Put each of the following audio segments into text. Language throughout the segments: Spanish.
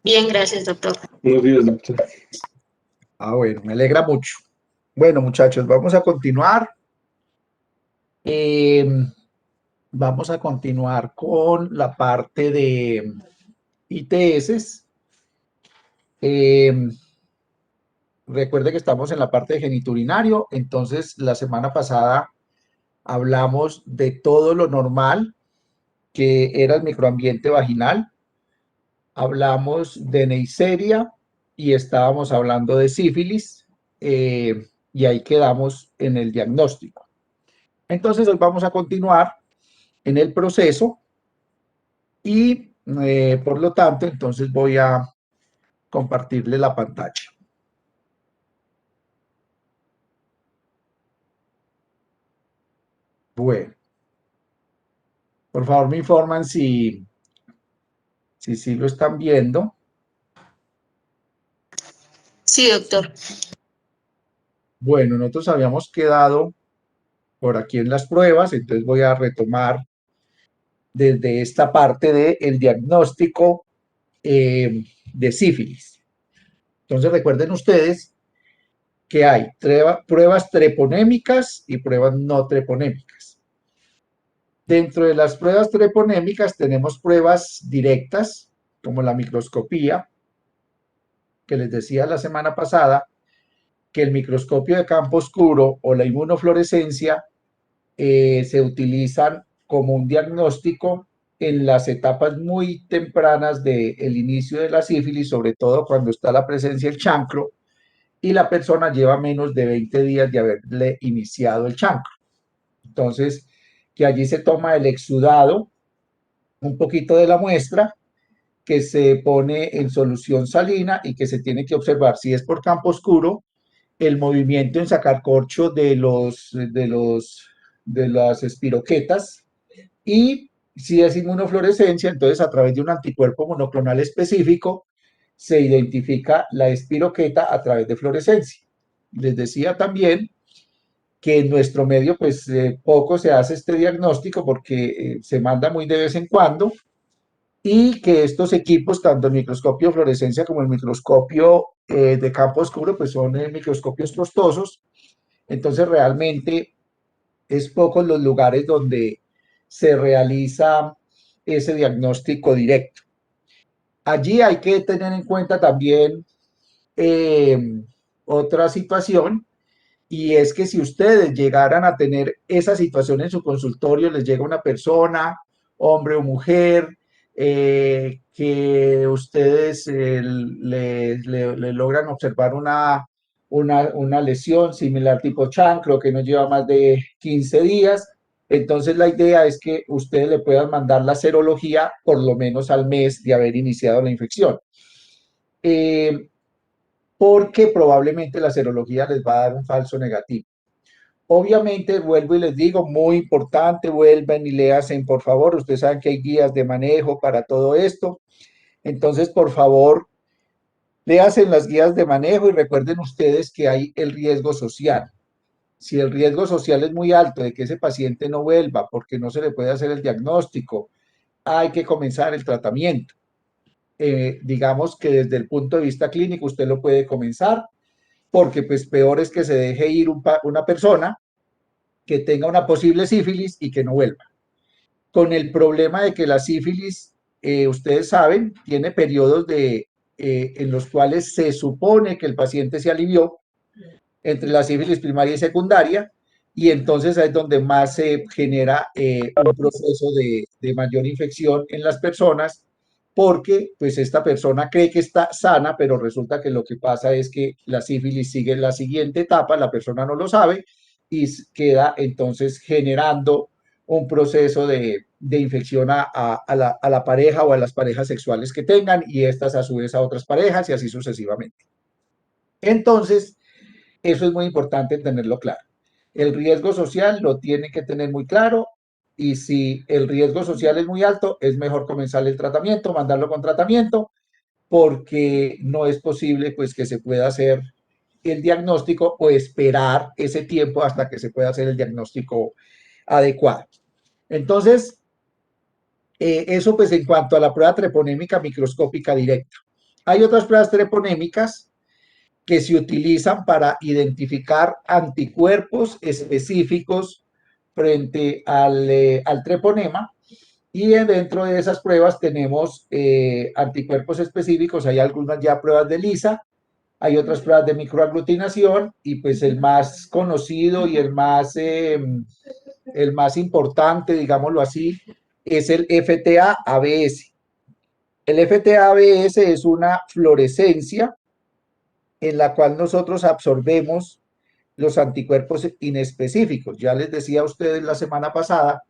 Bien, gracias, doctor. Buenos días, doctor. Bueno, me alegra mucho. Bueno, muchachos, vamos a continuar. Eh, Vamos a continuar con la parte de ITS. Recuerde que estamos en la parte de geniturinario, entonces la semana pasada hablamos de todo lo normal que era el microambiente vaginal, hablamos de Neisseria y estábamos hablando de sífilis, y ahí quedamos en el diagnóstico. Entonces hoy vamos a continuar en el proceso y por lo tanto entonces voy a compartirle la pantalla. Bueno, por favor me informan si lo están viendo. Sí, doctor. Bueno, nosotros habíamos quedado por aquí en las pruebas, entonces voy a retomar desde esta parte del diagnóstico de sífilis. Entonces recuerden ustedes que hay pruebas treponémicas y pruebas no treponémicas. Dentro de las pruebas treponémicas tenemos pruebas directas, como la microscopía, que les decía la semana pasada, que el microscopio de campo oscuro o la inmunofluorescencia se utilizan como un diagnóstico en las etapas muy tempranas del inicio de la sífilis, sobre todo cuando está la presencia del chancro y la persona lleva menos de 20 días de haberle iniciado el chancro. Entonces, que allí se toma el exudado, un poquito de la muestra, que se pone en solución salina y que se tiene que observar si es por campo oscuro el movimiento en sacar corcho de las espiroquetas, y si es inmunofluorescencia, entonces a través de un anticuerpo monoclonal específico se identifica la espiroqueta a través de fluorescencia. Les decía también que en nuestro medio pues poco se hace este diagnóstico porque se manda muy de vez en cuando, y que estos equipos, tanto el microscopio de fluorescencia como el microscopio de campo oscuro, pues son microscopios costosos. Entonces realmente es pocos los lugares donde se realiza ese diagnóstico directo. Allí hay que tener en cuenta también eh, otra situación, y es que si ustedes llegaran a tener esa situación en su consultorio, les llega una persona, hombre o mujer, que ustedes le logran observar una lesión similar tipo chancro que no lleva más de 15 días, entonces la idea es que ustedes le puedan mandar la serología por lo menos al mes de haber iniciado la infección. Porque probablemente la serología les va a dar un falso negativo. Obviamente, vuelvo y les digo, muy importante, vuelven y le hacen, por favor, ustedes saben que hay guías de manejo para todo esto, entonces, por favor, le hacen las guías de manejo y recuerden ustedes que hay el riesgo social. Si el riesgo social es muy alto de que ese paciente no vuelva porque no se le puede hacer el diagnóstico, hay que comenzar el tratamiento. Digamos que desde el punto de vista clínico usted lo puede comenzar, porque pues peor es que se deje ir una persona que tenga una posible sífilis y que no vuelva. Con el problema de que la sífilis, ustedes saben, tiene periodos en los cuales se supone que el paciente se alivió entre la sífilis primaria y secundaria, y entonces es donde más se genera un proceso de mayor infección en las personas, porque pues esta persona cree que está sana, pero resulta que lo que pasa es que la sífilis sigue en la siguiente etapa, la persona no lo sabe y queda entonces generando un proceso de infección a la pareja o a las parejas sexuales que tengan, y estas a su vez a otras parejas y así sucesivamente. Entonces, eso es muy importante tenerlo claro. El riesgo social lo tiene que tener muy claro, y si el riesgo social es muy alto, es mejor comenzar el tratamiento, mandarlo con tratamiento, porque no es posible pues que se pueda hacer el diagnóstico o esperar ese tiempo hasta que se pueda hacer el diagnóstico adecuado. Entonces, eso pues en cuanto a la prueba treponémica microscópica directa. Hay otras pruebas treponémicas que se utilizan para identificar anticuerpos específicos frente al treponema. Y dentro de esas pruebas tenemos anticuerpos específicos, hay algunas ya pruebas de ELISA, hay otras pruebas de microaglutinación y pues el más conocido y el más importante, digámoslo así, es el FTA-ABS. El FTA-ABS es una fluorescencia en la cual nosotros absorbemos los anticuerpos inespecíficos. Ya les decía a ustedes la semana pasada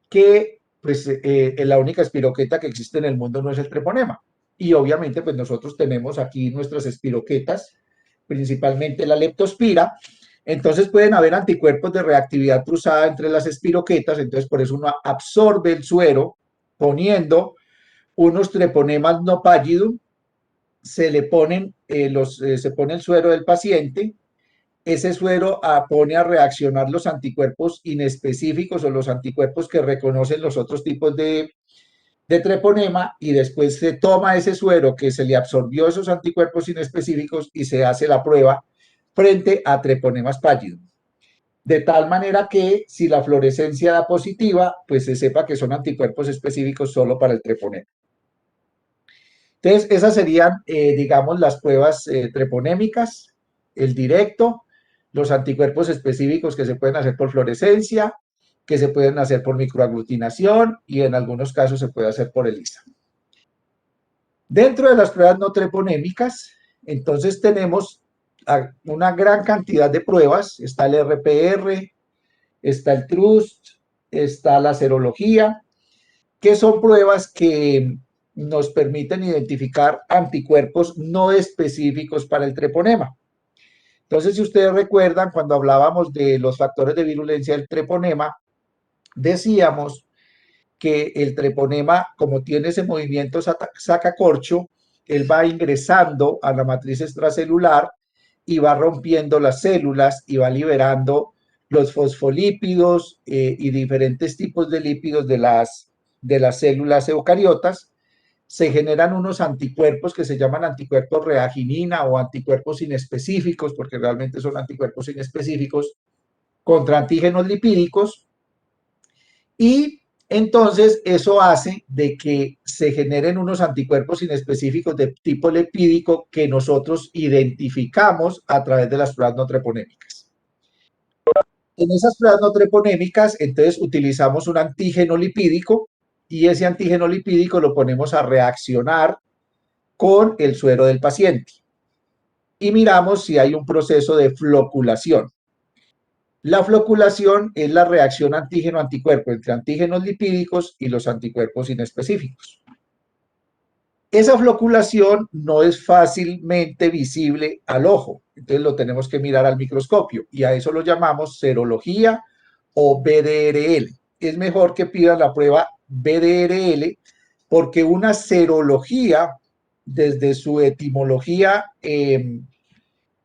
que pues la única espiroqueta que existe en el mundo no es el treponema. Y obviamente pues nosotros tenemos aquí nuestras espiroquetas, principalmente la leptospira. Entonces pueden haber anticuerpos de reactividad cruzada entre las espiroquetas, entonces por eso uno absorbe el suero poniendo unos treponemas no pallidum, se le ponen se pone el suero del paciente, ese suero pone a reaccionar los anticuerpos inespecíficos o los anticuerpos que reconocen los otros tipos de treponema y después se toma ese suero que se le absorbió esos anticuerpos inespecíficos y se hace la prueba frente a treponemas pálidos. De tal manera que si la fluorescencia da positiva, pues se sepa que son anticuerpos específicos solo para el treponema. Entonces, esas serían, digamos, las pruebas treponémicas, el directo, los anticuerpos específicos que se pueden hacer por fluorescencia, que se pueden hacer por microaglutinación y en algunos casos se puede hacer por ELISA. Dentro de las pruebas no treponémicas, entonces tenemos una gran cantidad de pruebas. Está el RPR, está el TRUST, está la serología, que son pruebas que nos permiten identificar anticuerpos no específicos para el treponema. Entonces, si ustedes recuerdan, cuando hablábamos de los factores de virulencia del treponema, decíamos que el treponema, como tiene ese movimiento sacacorcho, él va ingresando a la matriz extracelular y va rompiendo las células y va liberando los fosfolípidos y diferentes tipos de lípidos de las células eucariotas. Se generan unos anticuerpos que se llaman anticuerpos reaginina o anticuerpos inespecíficos, porque realmente son anticuerpos inespecíficos contra antígenos lipídicos. Y entonces eso hace de que se generen unos anticuerpos inespecíficos de tipo lipídico que nosotros identificamos a través de las pruebas no treponémicas. En esas pruebas no treponémicas, entonces utilizamos un antígeno lipídico y ese antígeno lipídico lo ponemos a reaccionar con el suero del paciente y miramos si hay un proceso de floculación. La floculación es la reacción antígeno-anticuerpo entre antígenos lipídicos y los anticuerpos inespecíficos. Esa floculación no es fácilmente visible al ojo, entonces lo tenemos que mirar al microscopio y a eso lo llamamos serología o BDRL. Es mejor que pidan la prueba BDRL porque una serología, desde su etimología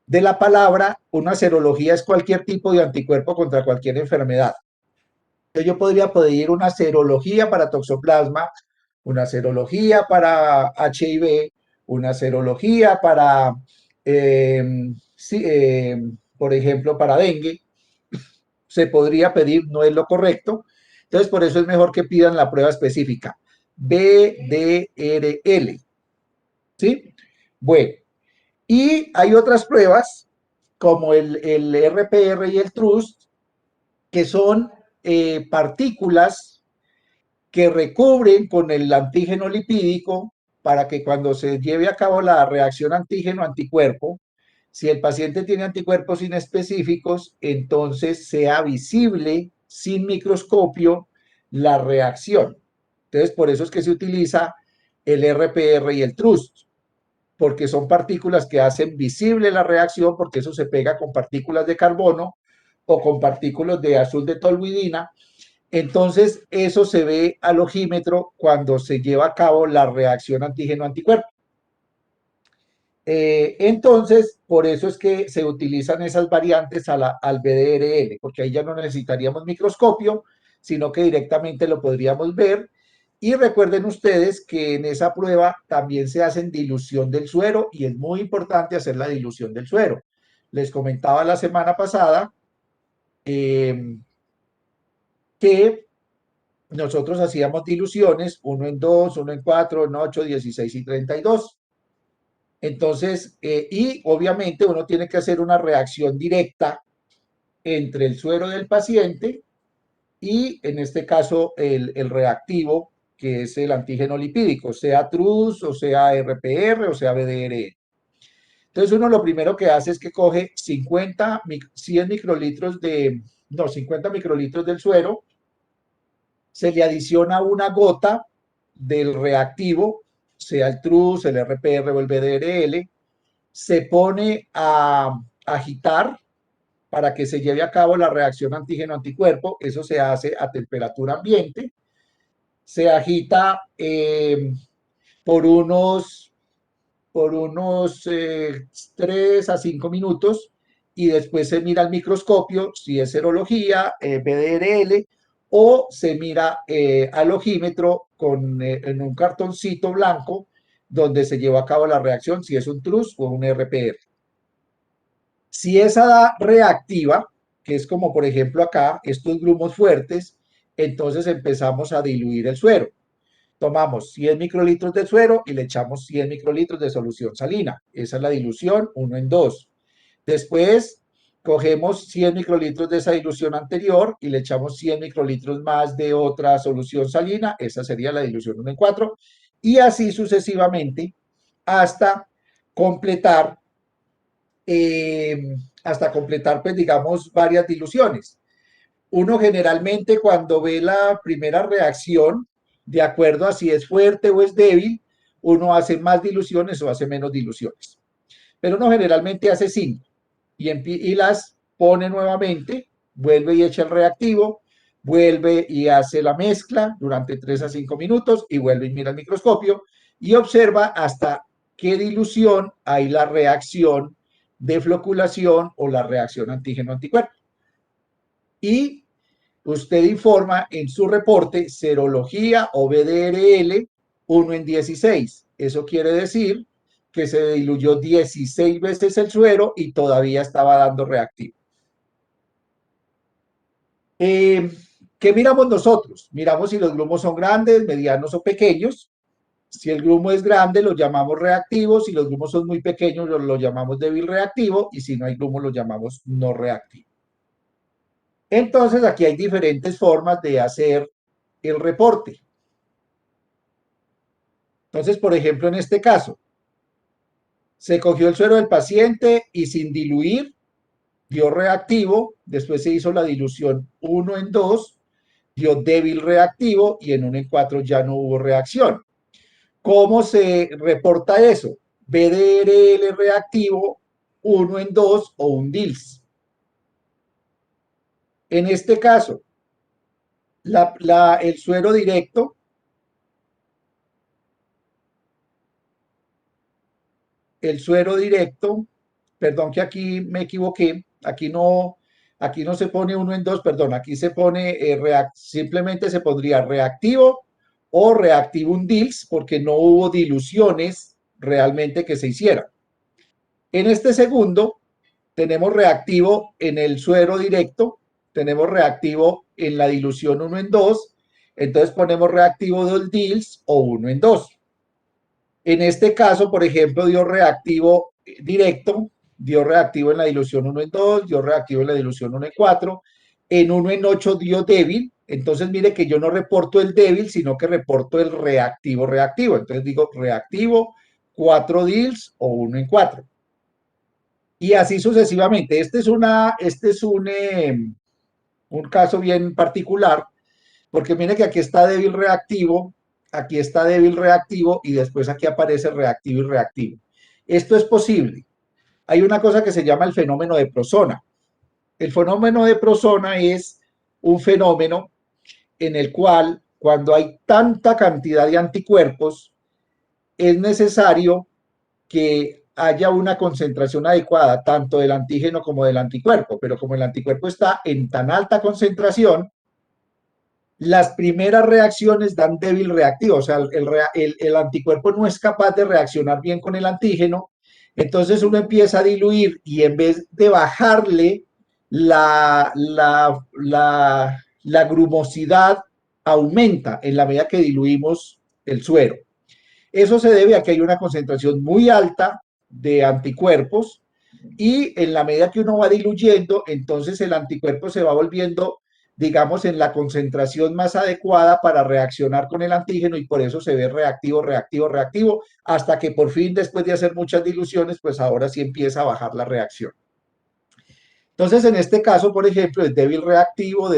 de la palabra, una serología es cualquier tipo de anticuerpo contra cualquier enfermedad. Entonces yo podría pedir una serología para toxoplasma, una serología para HIV, una serología para, por ejemplo, para dengue. Se podría pedir, no es lo correcto. Entonces, por eso es mejor que pidan la prueba específica. BDRL. ¿Sí? Bueno, y hay otras pruebas, como el RPR y el TRUST, que son partículas que recubren con el antígeno lipídico para que cuando se lleve a cabo la reacción antígeno-anticuerpo, si el paciente tiene anticuerpos inespecíficos, entonces sea visible sin microscopio la reacción. Entonces, por eso es que se utiliza el RPR y el TRUST, porque son partículas que hacen visible la reacción, porque eso se pega con partículas de carbono o con partículas de azul de toluidina. Entonces, eso se ve al ojímetro cuando se lleva a cabo la reacción antígeno-anticuerpo. Entonces, por eso es que se utilizan esas variantes al BDRL, porque ahí ya no necesitaríamos microscopio, sino que directamente lo podríamos ver Y recuerden ustedes que en esa prueba también se hacen dilución del suero y es muy importante hacer la dilución del suero. Les comentaba la semana pasada eh, que nosotros hacíamos diluciones, uno en 2, uno en 4, en 8, 16 y 32. Entonces, y obviamente uno tiene que hacer una reacción directa entre el suero del paciente y en este caso el reactivo, que es el antígeno lipídico, sea TRUS o sea RPR o sea BDRE. Entonces uno lo primero que hace es que coge 100 microlitros no, 50 microlitros del suero, se le adiciona una gota del reactivo, sea el TRUS, el RPR o el BDRL, se pone a agitar para que se lleve a cabo la reacción antígeno-anticuerpo. Eso se hace a temperatura ambiente. Se agita por unos, por unos 3 a 5 minutos y después se mira al microscopio si es serología, BDRL o se mira al ojímetro en un cartoncito blanco donde se lleva a cabo la reacción, si es un TRUS o un RPR. Si esa da reactiva, que es como por ejemplo acá, estos grumos fuertes, entonces empezamos a diluir el suero. Tomamos 100 microlitros de suero y le echamos 100 microlitros de solución salina. Esa es la dilución 1 en 2. Después cogemos 100 microlitros de esa dilución anterior y le echamos 100 microlitros más de otra solución salina. Esa sería la dilución 1 en 4. Y así sucesivamente hasta completar pues digamos, varias diluciones. Uno generalmente cuando ve la primera reacción, de acuerdo a si es fuerte o es débil, uno hace más diluciones o hace menos diluciones. Pero uno generalmente hace 5 y las pone nuevamente, vuelve y echa el reactivo, vuelve y hace la mezcla durante 3 a 5 minutos y vuelve y mira el microscopio y observa hasta qué dilución hay la reacción de floculación o la reacción antígeno-anticuerpo. Y usted informa en su reporte serología o BDRL 1 en 16. Eso quiere decir que se diluyó 16 veces el suero y todavía estaba dando reactivo. ¿Qué miramos nosotros? Miramos si los grumos son grandes, medianos o pequeños. Si el grumo es grande, lo llamamos reactivo. Si los grumos son muy pequeños, lo llamamos débil reactivo. Y si no hay grumo, lo llamamos no reactivo. Entonces, aquí hay diferentes formas de hacer el reporte. Entonces, por ejemplo, en este caso, se cogió el suero del paciente y sin diluir dio reactivo, después se hizo la dilución 1 en 2, dio débil reactivo y en 1 en 4 ya no hubo reacción. ¿Cómo se reporta eso? BDRL reactivo 1 en 2 o un DILS. En este caso, el suero directo perdón que aquí me equivoqué, aquí no se pone 1 en 2, perdón, aquí se pone, simplemente se pondría reactivo o reactivo un DILS porque no hubo diluciones realmente que se hicieran. En este segundo, tenemos reactivo en el suero directo, tenemos reactivo en la dilución 1 en 2, entonces ponemos reactivo del DILS o 1 en 2. En este caso, por ejemplo, dio reactivo directo, dio reactivo en la dilución 1 en 2, dio reactivo en la dilución 1 en 4, en 1 en 8 dio débil, entonces mire que yo no reporto el débil, sino que reporto el reactivo reactivo, entonces digo reactivo 4 DILS o 1 en 4. Y así sucesivamente. Este es un caso bien particular, porque mire que aquí está débil reactivo y después aquí aparece reactivo y reactivo. Esto es posible. Hay una cosa que se llama el fenómeno de Prosona. El fenómeno de Prosona es un fenómeno en el cual cuando hay tanta cantidad de anticuerpos, es necesario que haya una concentración adecuada tanto del antígeno como del anticuerpo, pero como el anticuerpo está en tan alta concentración, las primeras reacciones dan débil reactivo, o sea, el anticuerpo no es capaz de reaccionar bien con el antígeno, entonces uno empieza a diluir y en vez de bajarle la grumosidad, aumenta en la medida que diluimos el suero. Eso se debe a que hay una concentración muy alta de anticuerpos y en la medida que uno va diluyendo, entonces el anticuerpo se va volviendo, digamos, en la concentración más adecuada para reaccionar con el antígeno y por eso se ve reactivo, reactivo, reactivo, hasta que por fin, después de hacer muchas diluciones, pues ahora sí empieza a bajar la reacción. Entonces, en este caso, por ejemplo, es débil reactivo,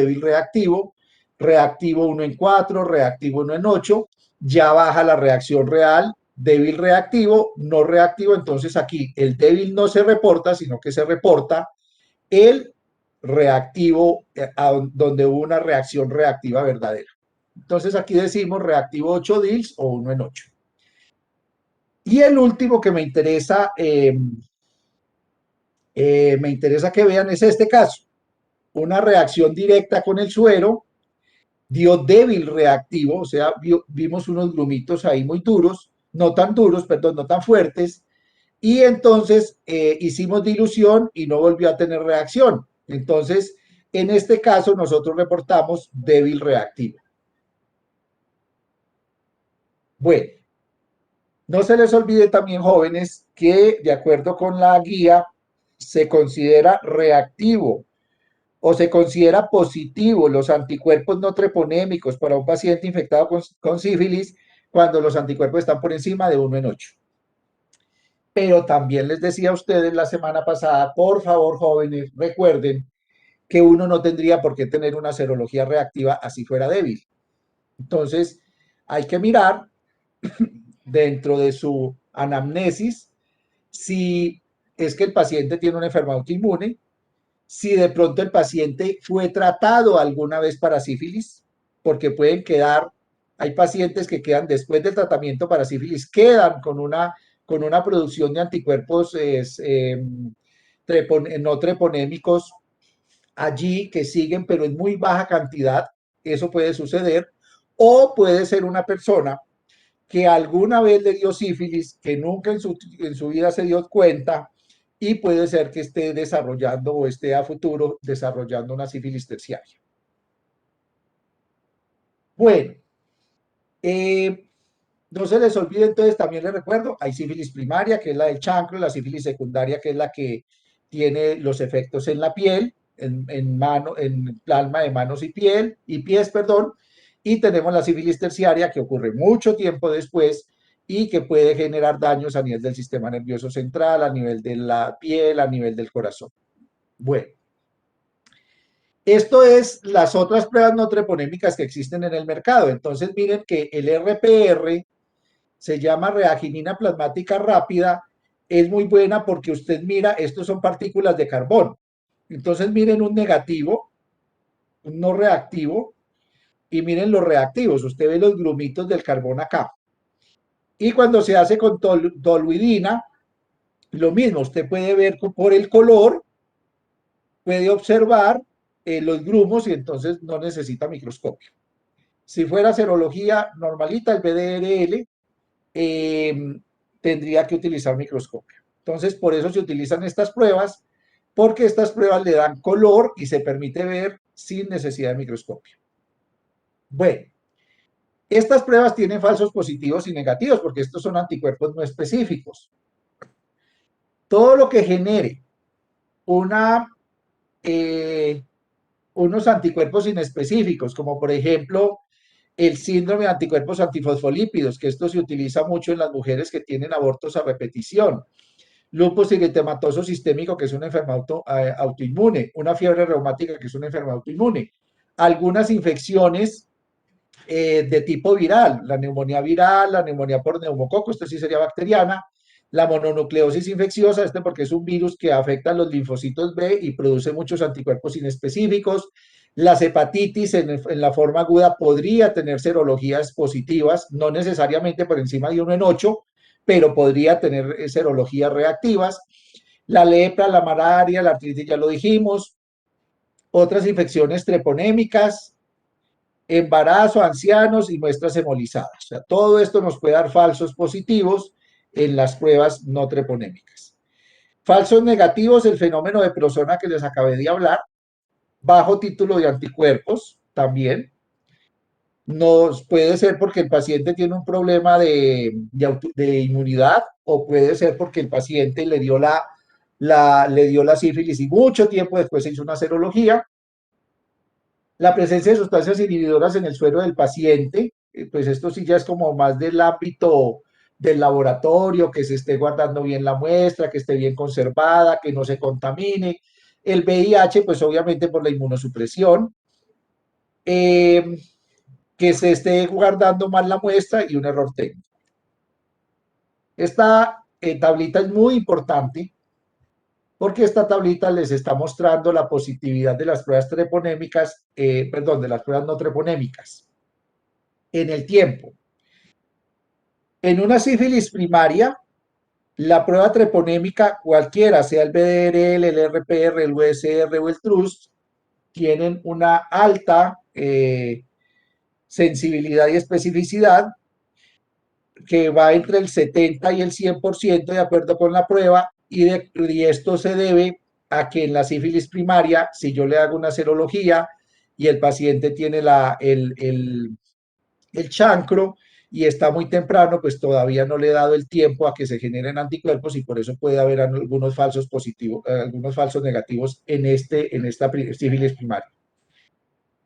reactivo 1 en 4, reactivo 1 en 8, ya baja la reacción real, débil reactivo, no reactivo, entonces aquí el débil no se reporta, sino que se reporta el reactivo, donde hubo una reacción reactiva verdadera. Entonces aquí decimos reactivo 8 DILs o 1 en 8. Y el último que me interesa que vean es este caso. Una reacción directa con el suero, dio débil reactivo, o sea, vimos unos grumitos ahí muy duros, no tan duros, perdón, no tan fuertes, y entonces hicimos dilución y no volvió a tener reacción. Entonces, en este caso, nosotros reportamos débil reactivo. Bueno, no se les olvide también, jóvenes, que de acuerdo con la guía, se considera reactivo o se considera positivo los anticuerpos no treponémicos para un paciente infectado con sífilis cuando los anticuerpos están por encima de 1 en 8. Pero también les decía a ustedes la semana pasada, por favor, jóvenes, recuerden que uno no tendría por qué tener una serología reactiva así fuera débil. Entonces, hay que mirar dentro de su anamnesis si es que el paciente tiene una enfermedad autoinmune, si de pronto el paciente fue tratado alguna vez para sífilis, porque pueden quedar, hay pacientes que quedan después del tratamiento para sífilis, quedan con una producción de anticuerpos no treponémicos allí que siguen, pero en muy baja cantidad, eso puede suceder, o puede ser una persona que alguna vez le dio sífilis, que nunca en su vida se dio cuenta, y puede ser que esté desarrollando o esté a futuro desarrollando una sífilis terciaria. Bueno, no se les olvide entonces, también les recuerdo, hay sífilis primaria, que es la del chancro, la sífilis secundaria, que es la que tiene los efectos en la piel, en palma de manos y pies, perdón, y tenemos la sífilis terciaria, que ocurre mucho tiempo después y que puede generar daños a nivel del sistema nervioso central, a nivel de la piel, a nivel del corazón. Bueno, esto es las otras pruebas no treponémicas que existen en el mercado. Entonces miren que el RPR se llama reaginina plasmática rápida, es muy buena porque usted mira, estos son partículas de carbón. Entonces miren un negativo, un no reactivo, y miren los reactivos. Usted ve los grumitos del carbón acá. Y cuando se hace con toluidina, lo mismo, usted puede ver por el color, puede observar los grumos y entonces no necesita microscopio. Si fuera serología normalita, el BDRL, tendría que utilizar microscopio. Entonces, por eso se utilizan estas pruebas, porque estas pruebas le dan color y se permite ver sin necesidad de microscopio. Bueno, estas pruebas tienen falsos positivos y negativos, porque estos son anticuerpos no específicos. Todo lo que genere unos anticuerpos inespecíficos, como por ejemplo el síndrome de anticuerpos antifosfolípidos, que esto se utiliza mucho en las mujeres que tienen abortos a repetición. Lupus eritematoso sistémico, que es una enfermedad autoinmune. Una fiebre reumática, que es una enfermedad autoinmune. Algunas infecciones de tipo viral, la neumonía por neumococo, esto sí sería bacteriana. La mononucleosis infecciosa, porque es un virus que afecta a los linfocitos B y produce muchos anticuerpos inespecíficos. Las hepatitis en la forma aguda podría tener serologías positivas, no necesariamente por encima de 1 en 8, pero podría tener serologías reactivas. La lepra, la malaria, la artritis, ya lo dijimos. Otras infecciones treponémicas, embarazo, ancianos y muestras hemolizadas. O sea, todo esto nos puede dar falsos positivos en las pruebas no treponémicas. Falsos negativos, el fenómeno de persona que les acabé de hablar, bajo título de anticuerpos también. Nos puede ser porque el paciente tiene un problema de inmunidad o puede ser porque el paciente le dio la sífilis y mucho tiempo después se hizo una serología. La presencia de sustancias inhibidoras en el suero del paciente, pues esto sí ya es como más del ámbito del laboratorio, que se esté guardando bien la muestra, que esté bien conservada, que no se contamine. El VIH, pues obviamente por la inmunosupresión. Eh, que se esté guardando mal la muestra y un error técnico. Esta tablita es muy importante porque esta tablita les está mostrando la positividad de las pruebas treponémicas, perdón, de las pruebas no treponémicas en el tiempo. En una sífilis primaria, la prueba treponémica, cualquiera, sea el BDRL, el RPR, el USR o el TRUST, tienen una alta sensibilidad y especificidad que va entre el 70 y el 100% de acuerdo con la prueba y esto se debe a que en la sífilis primaria, si yo le hago una serología y el paciente tiene el chancro y está muy temprano, pues todavía no le he dado el tiempo a que se generen anticuerpos y por eso puede haber algunos falsos positivos, algunos falsos negativos en esta sífilis primaria.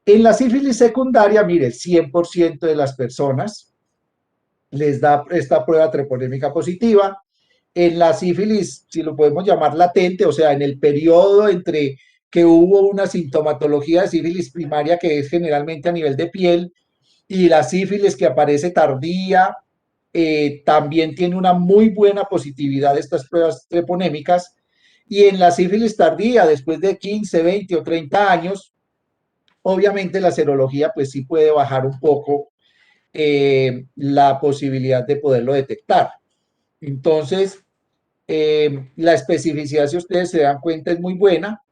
En la sífilis secundaria, mire, 100% de las personas les da esta prueba treponémica positiva. En la sífilis, si lo podemos llamar latente, o sea, en el periodo entre que hubo una sintomatología de sífilis primaria que es generalmente a nivel de piel y la sífilis que aparece tardía, también tiene una muy buena positividad de estas pruebas treponémicas. Y en la sífilis tardía, después de 15, 20 o 30 años, obviamente la serología pues sí puede bajar un poco la posibilidad de poderlo detectar. Entonces, la especificidad, si ustedes se dan cuenta, es muy buena,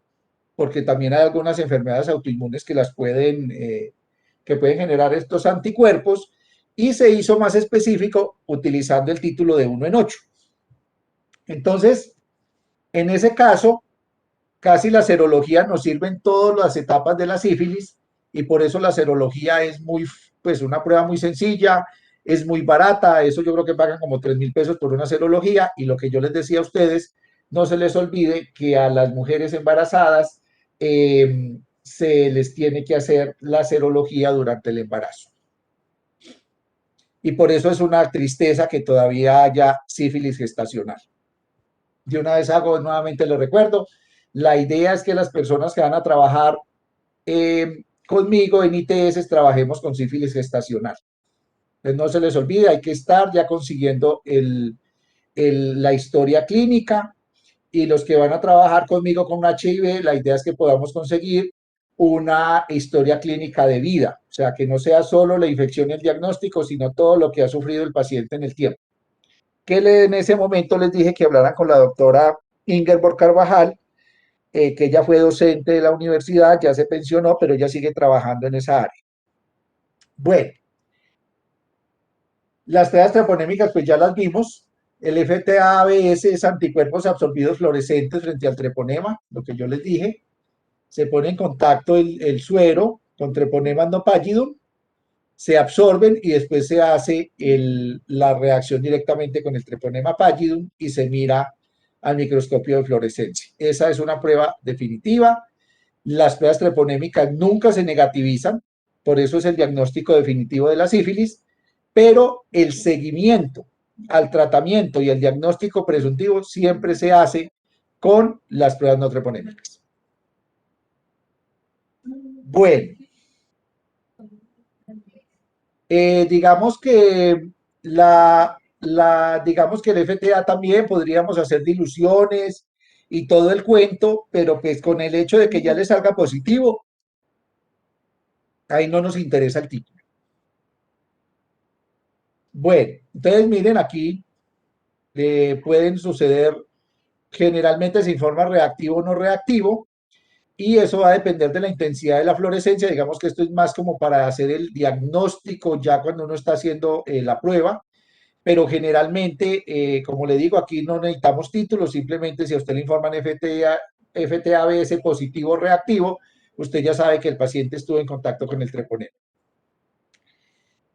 porque también hay algunas enfermedades autoinmunes que pueden generar estos anticuerpos, y se hizo más específico utilizando el título de 1 en 8. Entonces, en ese caso, casi la serología nos sirve en todas las etapas de la sífilis y por eso la serología es pues una prueba muy sencilla, es muy barata, eso yo creo que pagan como 3.000 pesos por una serología y lo que yo les decía a ustedes, no se les olvide que a las mujeres embarazadas se les tiene que hacer la serología durante el embarazo. Y por eso es una tristeza que todavía haya sífilis gestacional. De una vez hago, nuevamente les recuerdo, la idea es que las personas que van a trabajar conmigo en ITS trabajemos con sífilis gestacional. Entonces no se les olvide, hay que estar ya consiguiendo la historia clínica y los que van a trabajar conmigo con HIV, la idea es que podamos conseguir una historia clínica de vida, o sea, que no sea solo la infección y el diagnóstico, sino todo lo que ha sufrido el paciente en el tiempo. En ese momento les dije que hablaran con la doctora Ingeborg Carvajal, que ella fue docente de la universidad, ya se pensionó, pero ella sigue trabajando en esa área. Bueno, las pruebas treponémicas pues ya las vimos. El FTA-ABS es anticuerpos absorbidos fluorescentes frente al treponema, lo que yo les dije. Se pone en contacto el suero con treponema endopallidum, se absorben y después se hace la reacción directamente con el treponema pallidum y se mira al microscopio de fluorescencia. Esa es una prueba definitiva. Las pruebas treponémicas nunca se negativizan, por eso es el diagnóstico definitivo de la sífilis, pero el seguimiento al tratamiento y el diagnóstico presuntivo siempre se hace con las pruebas no treponémicas. Bueno, digamos que digamos que el FTA también podríamos hacer diluciones y todo el cuento, pero pues con el hecho de que ya le salga positivo, ahí no nos interesa el título. Bueno, entonces miren aquí, pueden suceder, generalmente se informa reactivo o no reactivo, y eso va a depender de la intensidad de la fluorescencia. Digamos que esto es más como para hacer el diagnóstico ya cuando uno está haciendo la prueba, pero generalmente, como le digo, aquí no necesitamos títulos, simplemente si a usted le informan FTABS positivo o reactivo, usted ya sabe que el paciente estuvo en contacto con el treponema.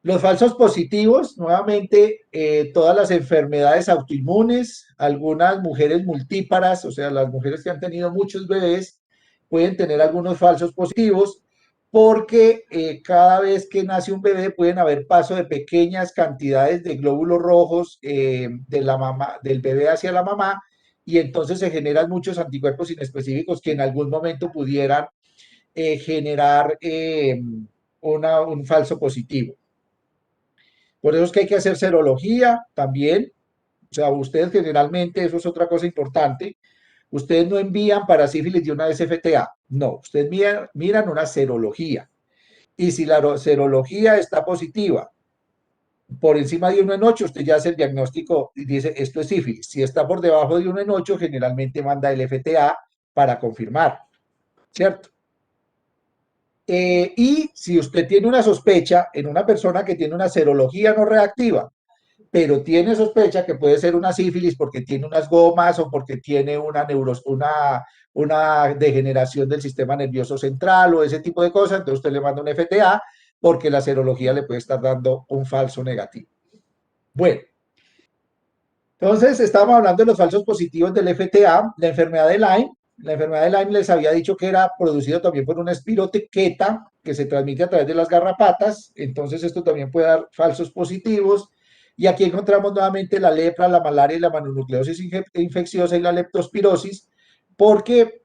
Los falsos positivos, nuevamente, todas las enfermedades autoinmunes, algunas mujeres multíparas, o sea, las mujeres que han tenido muchos bebés, pueden tener algunos falsos positivos porque cada vez que nace un bebé pueden haber paso de pequeñas cantidades de glóbulos rojos de la mamá, del bebé hacia la mamá, y entonces se generan muchos anticuerpos inespecíficos que en algún momento pudieran generar un falso positivo. Por eso es que hay que hacer serología también. O sea, ustedes generalmente, eso es otra cosa importante, ustedes no envían para sífilis de una SFTA, no, ustedes miran una serología. Y si la serología está positiva por encima de 1 en 8, usted ya hace el diagnóstico y dice, esto es sífilis. Si está por debajo de 1 en 8, generalmente manda el FTA para confirmar, ¿cierto? Y si usted tiene una sospecha en una persona que tiene una serología no reactiva, pero tiene sospecha que puede ser una sífilis porque tiene unas gomas o porque tiene una degeneración del sistema nervioso central o ese tipo de cosas, entonces usted le manda un FTA porque la serología le puede estar dando un falso negativo. Bueno, entonces estábamos hablando de los falsos positivos del FTA, la enfermedad de Lyme. La enfermedad de Lyme les había dicho que era producido también por una espiroqueta que se transmite a través de las garrapatas, entonces esto también puede dar falsos positivos. Y aquí encontramos nuevamente la lepra, la malaria y la mononucleosis infecciosa y la leptospirosis, porque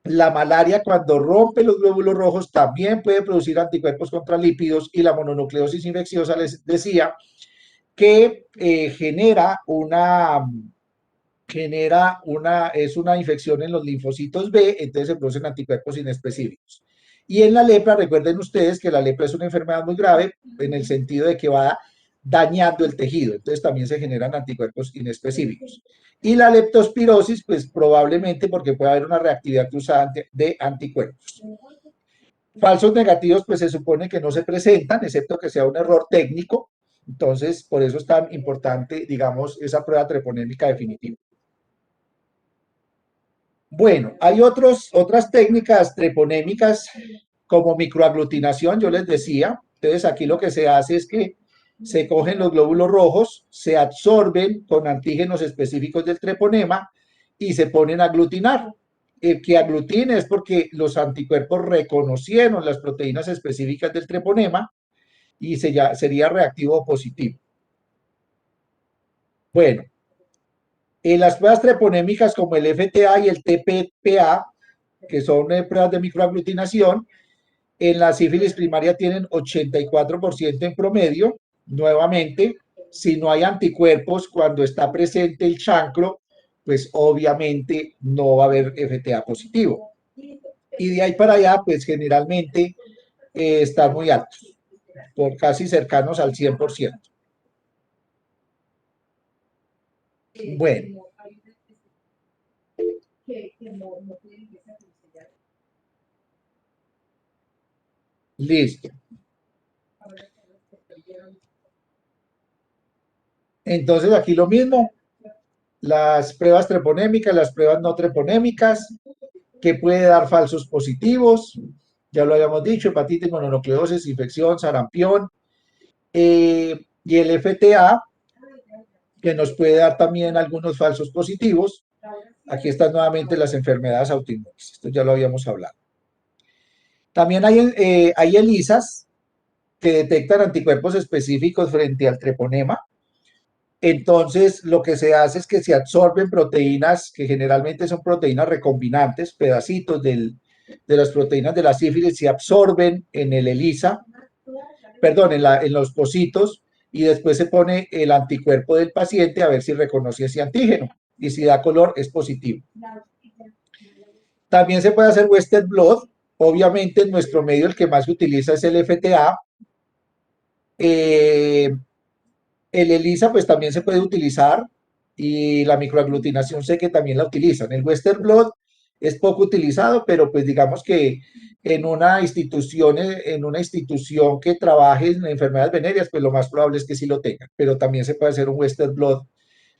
la malaria cuando rompe los glóbulos rojos también puede producir anticuerpos contra lípidos, y la mononucleosis infecciosa les decía que es una infección en los linfocitos B, entonces se producen anticuerpos inespecíficos. Y en la lepra, recuerden ustedes que la lepra es una enfermedad muy grave en el sentido de que va dañando el tejido, entonces también se generan anticuerpos inespecíficos. Y la leptospirosis, pues probablemente porque puede haber una reactividad cruzada de anticuerpos. Falsos negativos, pues se supone que no se presentan, excepto que sea un error técnico, entonces por eso es tan importante, digamos, esa prueba treponémica definitiva. Bueno, hay otras técnicas treponémicas como microaglutinación, yo les decía. Entonces aquí lo que se hace es que se cogen los glóbulos rojos, se absorben con antígenos específicos del treponema y se ponen a aglutinar. El que aglutine es porque los anticuerpos reconocieron las proteínas específicas del treponema y sería reactivo o positivo. Bueno, en las pruebas treponémicas como el FTA y el TPPA, que son pruebas de microaglutinación, en la sífilis primaria tienen 84% en promedio. Nuevamente, si no hay anticuerpos cuando está presente el chancro, pues obviamente no va a haber FTA positivo. Y de ahí para allá, pues generalmente están muy altos, por casi cercanos al 100%. Bueno, listo. Entonces aquí lo mismo, las pruebas treponémicas, las pruebas no treponémicas, que puede dar falsos positivos, ya lo habíamos dicho, hepatitis, mononucleosis, infección, sarampión, y el FTA, que nos puede dar también algunos falsos positivos. Aquí están nuevamente las enfermedades autoinmunes, esto ya lo habíamos hablado. También hay ELISAs que detectan anticuerpos específicos frente al treponema. Entonces, lo que se hace es que se absorben proteínas que generalmente son proteínas recombinantes, pedacitos de las proteínas de la sífilis se absorben en el ELISA, perdón, en los pocitos, y después se pone el anticuerpo del paciente a ver si reconoce ese antígeno, y si da color es positivo. También se puede hacer Western blot, obviamente en nuestro medio el que más se utiliza es el FTA. El ELISA pues también se puede utilizar, y la microaglutinación sé que también la utilizan. El Western blot es poco utilizado, pero pues digamos que en una institución que trabaje en enfermedades venéreas, pues lo más probable es que sí lo tengan, pero también se puede hacer un Western blot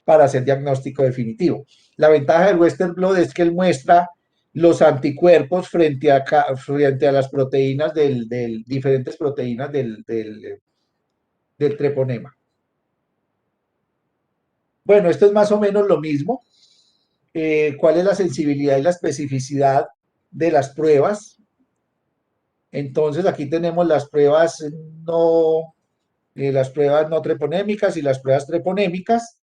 para hacer diagnóstico definitivo. La ventaja del Western blot es que él muestra los anticuerpos frente a las proteínas diferentes proteínas del treponema. Bueno, esto es más o menos lo mismo. ¿Cuál es la sensibilidad y la especificidad de las pruebas? Entonces aquí tenemos no, las pruebas no treponémicas y las pruebas treponémicas.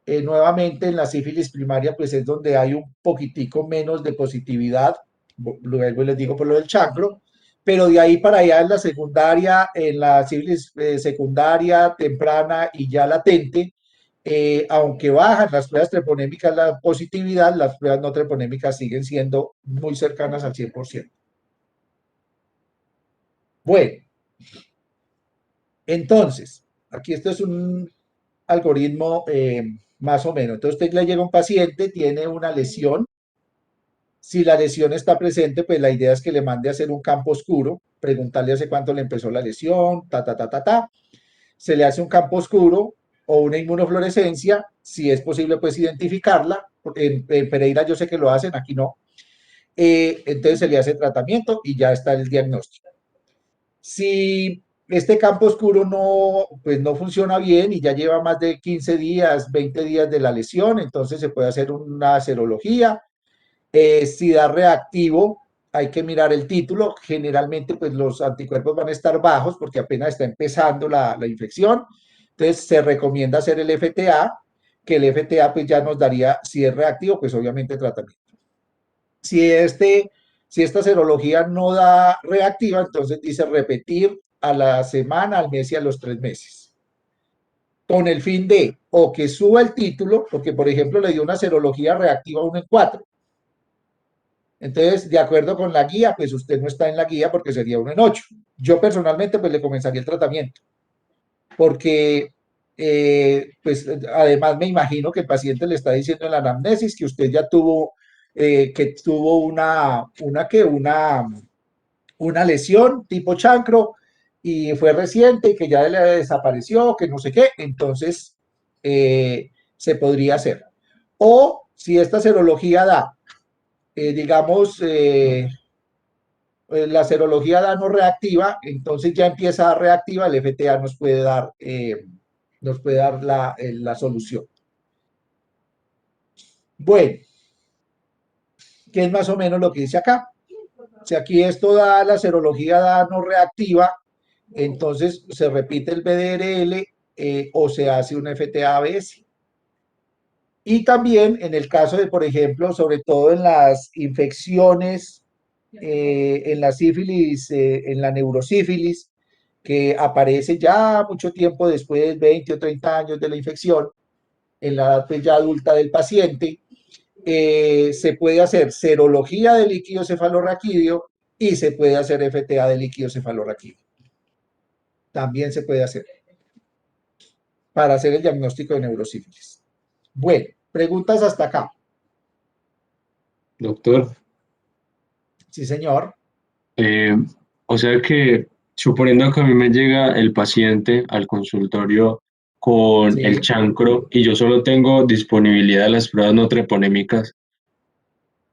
Nuevamente en la sífilis primaria pues es donde hay un poquitico menos de positividad, luego les digo por lo del chancro, pero de ahí para allá en la secundaria, en la sífilis secundaria, temprana y ya latente, aunque bajan las pruebas treponémicas la positividad, las pruebas no treponémicas siguen siendo muy cercanas al 100%. Bueno, entonces, aquí esto es un algoritmo más o menos. Entonces, usted le llega a un paciente, tiene una lesión. Si la lesión está presente, pues la idea es que le mande a hacer un campo oscuro, preguntarle hace cuánto le empezó la lesión, ta. Se le hace un campo oscuro o una inmunofluorescencia, si es posible, pues identificarla. En Pereira yo sé que lo hacen, aquí no. Entonces se le hace tratamiento y ya está el diagnóstico. Si este campo oscuro pues no funciona bien y ya lleva más de 15 días, 20 días de la lesión, entonces se puede hacer una serología. Si da reactivo, hay que mirar el título. Generalmente, pues los anticuerpos van a estar bajos porque apenas está empezando la infección. Entonces, se recomienda hacer el FTA, que el FTA pues ya nos daría, si es reactivo, pues obviamente tratamiento. Si, si esta serología no da reactiva, entonces dice repetir a la semana, al mes y a los 3 meses. Con el fin de o que suba el título, porque por ejemplo le dio una serología reactiva 1 en 4. Entonces, de acuerdo con la guía, pues usted no está en la guía porque sería 1 en 8. Yo personalmente pues le comenzaría el tratamiento, porque pues además me imagino que el paciente le está diciendo en la anamnesis que usted ya tuvo, una lesión tipo chancro y fue reciente y que ya le desapareció, que no sé qué, entonces se podría hacer. O si esta serología da, digamos, la serología da no reactiva, entonces ya empieza a reactiva, el FTA nos puede dar la solución. Bueno, ¿qué es más o menos lo que dice acá? Si aquí esto da, la serología da no reactiva, entonces se repite el BDRL o se hace un FTA-ABS. Y también en el caso de, por ejemplo, sobre todo en las infecciones, en la sífilis, en la neurosífilis, que aparece ya mucho tiempo después, 20 o 30 años de la infección, en la edad pues, ya adulta del paciente, se puede hacer serología de líquido cefalorraquídeo y se puede hacer FTA de líquido cefalorraquídeo. También se puede hacer para hacer el diagnóstico de neurosífilis. Bueno, preguntas hasta acá. Doctor, Sí, señor. eh, o sea que suponiendo que a mí me llega el paciente al consultorio con el Sí, chancro y yo solo tengo disponibilidad de las pruebas no treponémicas,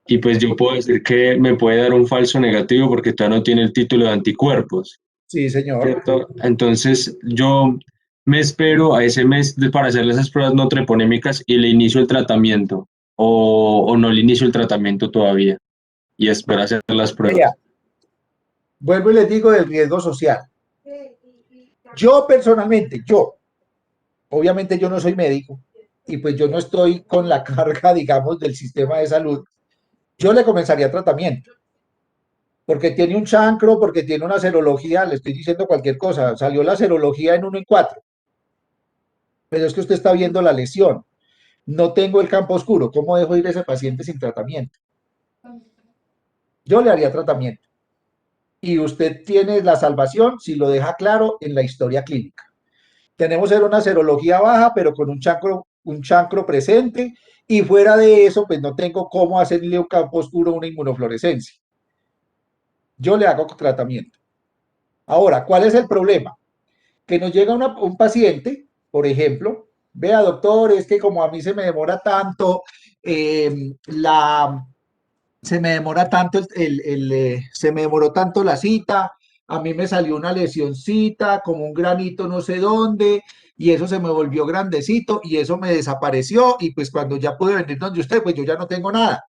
y pues yo puedo decir que me puede dar un falso negativo porque todavía no tiene el título de anticuerpos, sí, señor. ¿cierto? Entonces yo me espero a ese mes para hacerle esas pruebas no treponémicas y le inicio el tratamiento o no le inicio el tratamiento todavía y espero hacer las Vea, pruebas. vuelvo y les digo del riesgo social. Yo personalmente, obviamente yo no soy médico y pues yo no estoy con la carga, digamos, del sistema de salud. Yo le comenzaría tratamiento, porque tiene un chancro, porque tiene una serología, le estoy diciendo cualquier cosa, salió la serología en 1 en 4, pero es que usted está viendo la lesión. No tengo el campo oscuro, ¿cómo dejo ir a ese paciente sin tratamiento? Yo le haría tratamiento. Y usted tiene la salvación si lo deja claro en la historia clínica. Tenemos una serología baja, pero con un chancro un chancro presente, y fuera de eso, pues no tengo cómo hacerle un campo oscuro, una inmunofluorescencia. Yo le hago tratamiento. Ahora, ¿cuál es el problema? Que nos llega un paciente, por ejemplo, vea doctor, es que como a mí se me demora tanto, eh, la, se me demora tanto se me demoró tanto la cita, a mí me salió una lesioncita, como un granito no sé dónde, y eso se me volvió grandecito y eso me desapareció y pues cuando ya pude venir donde usted, pues yo ya no tengo nada.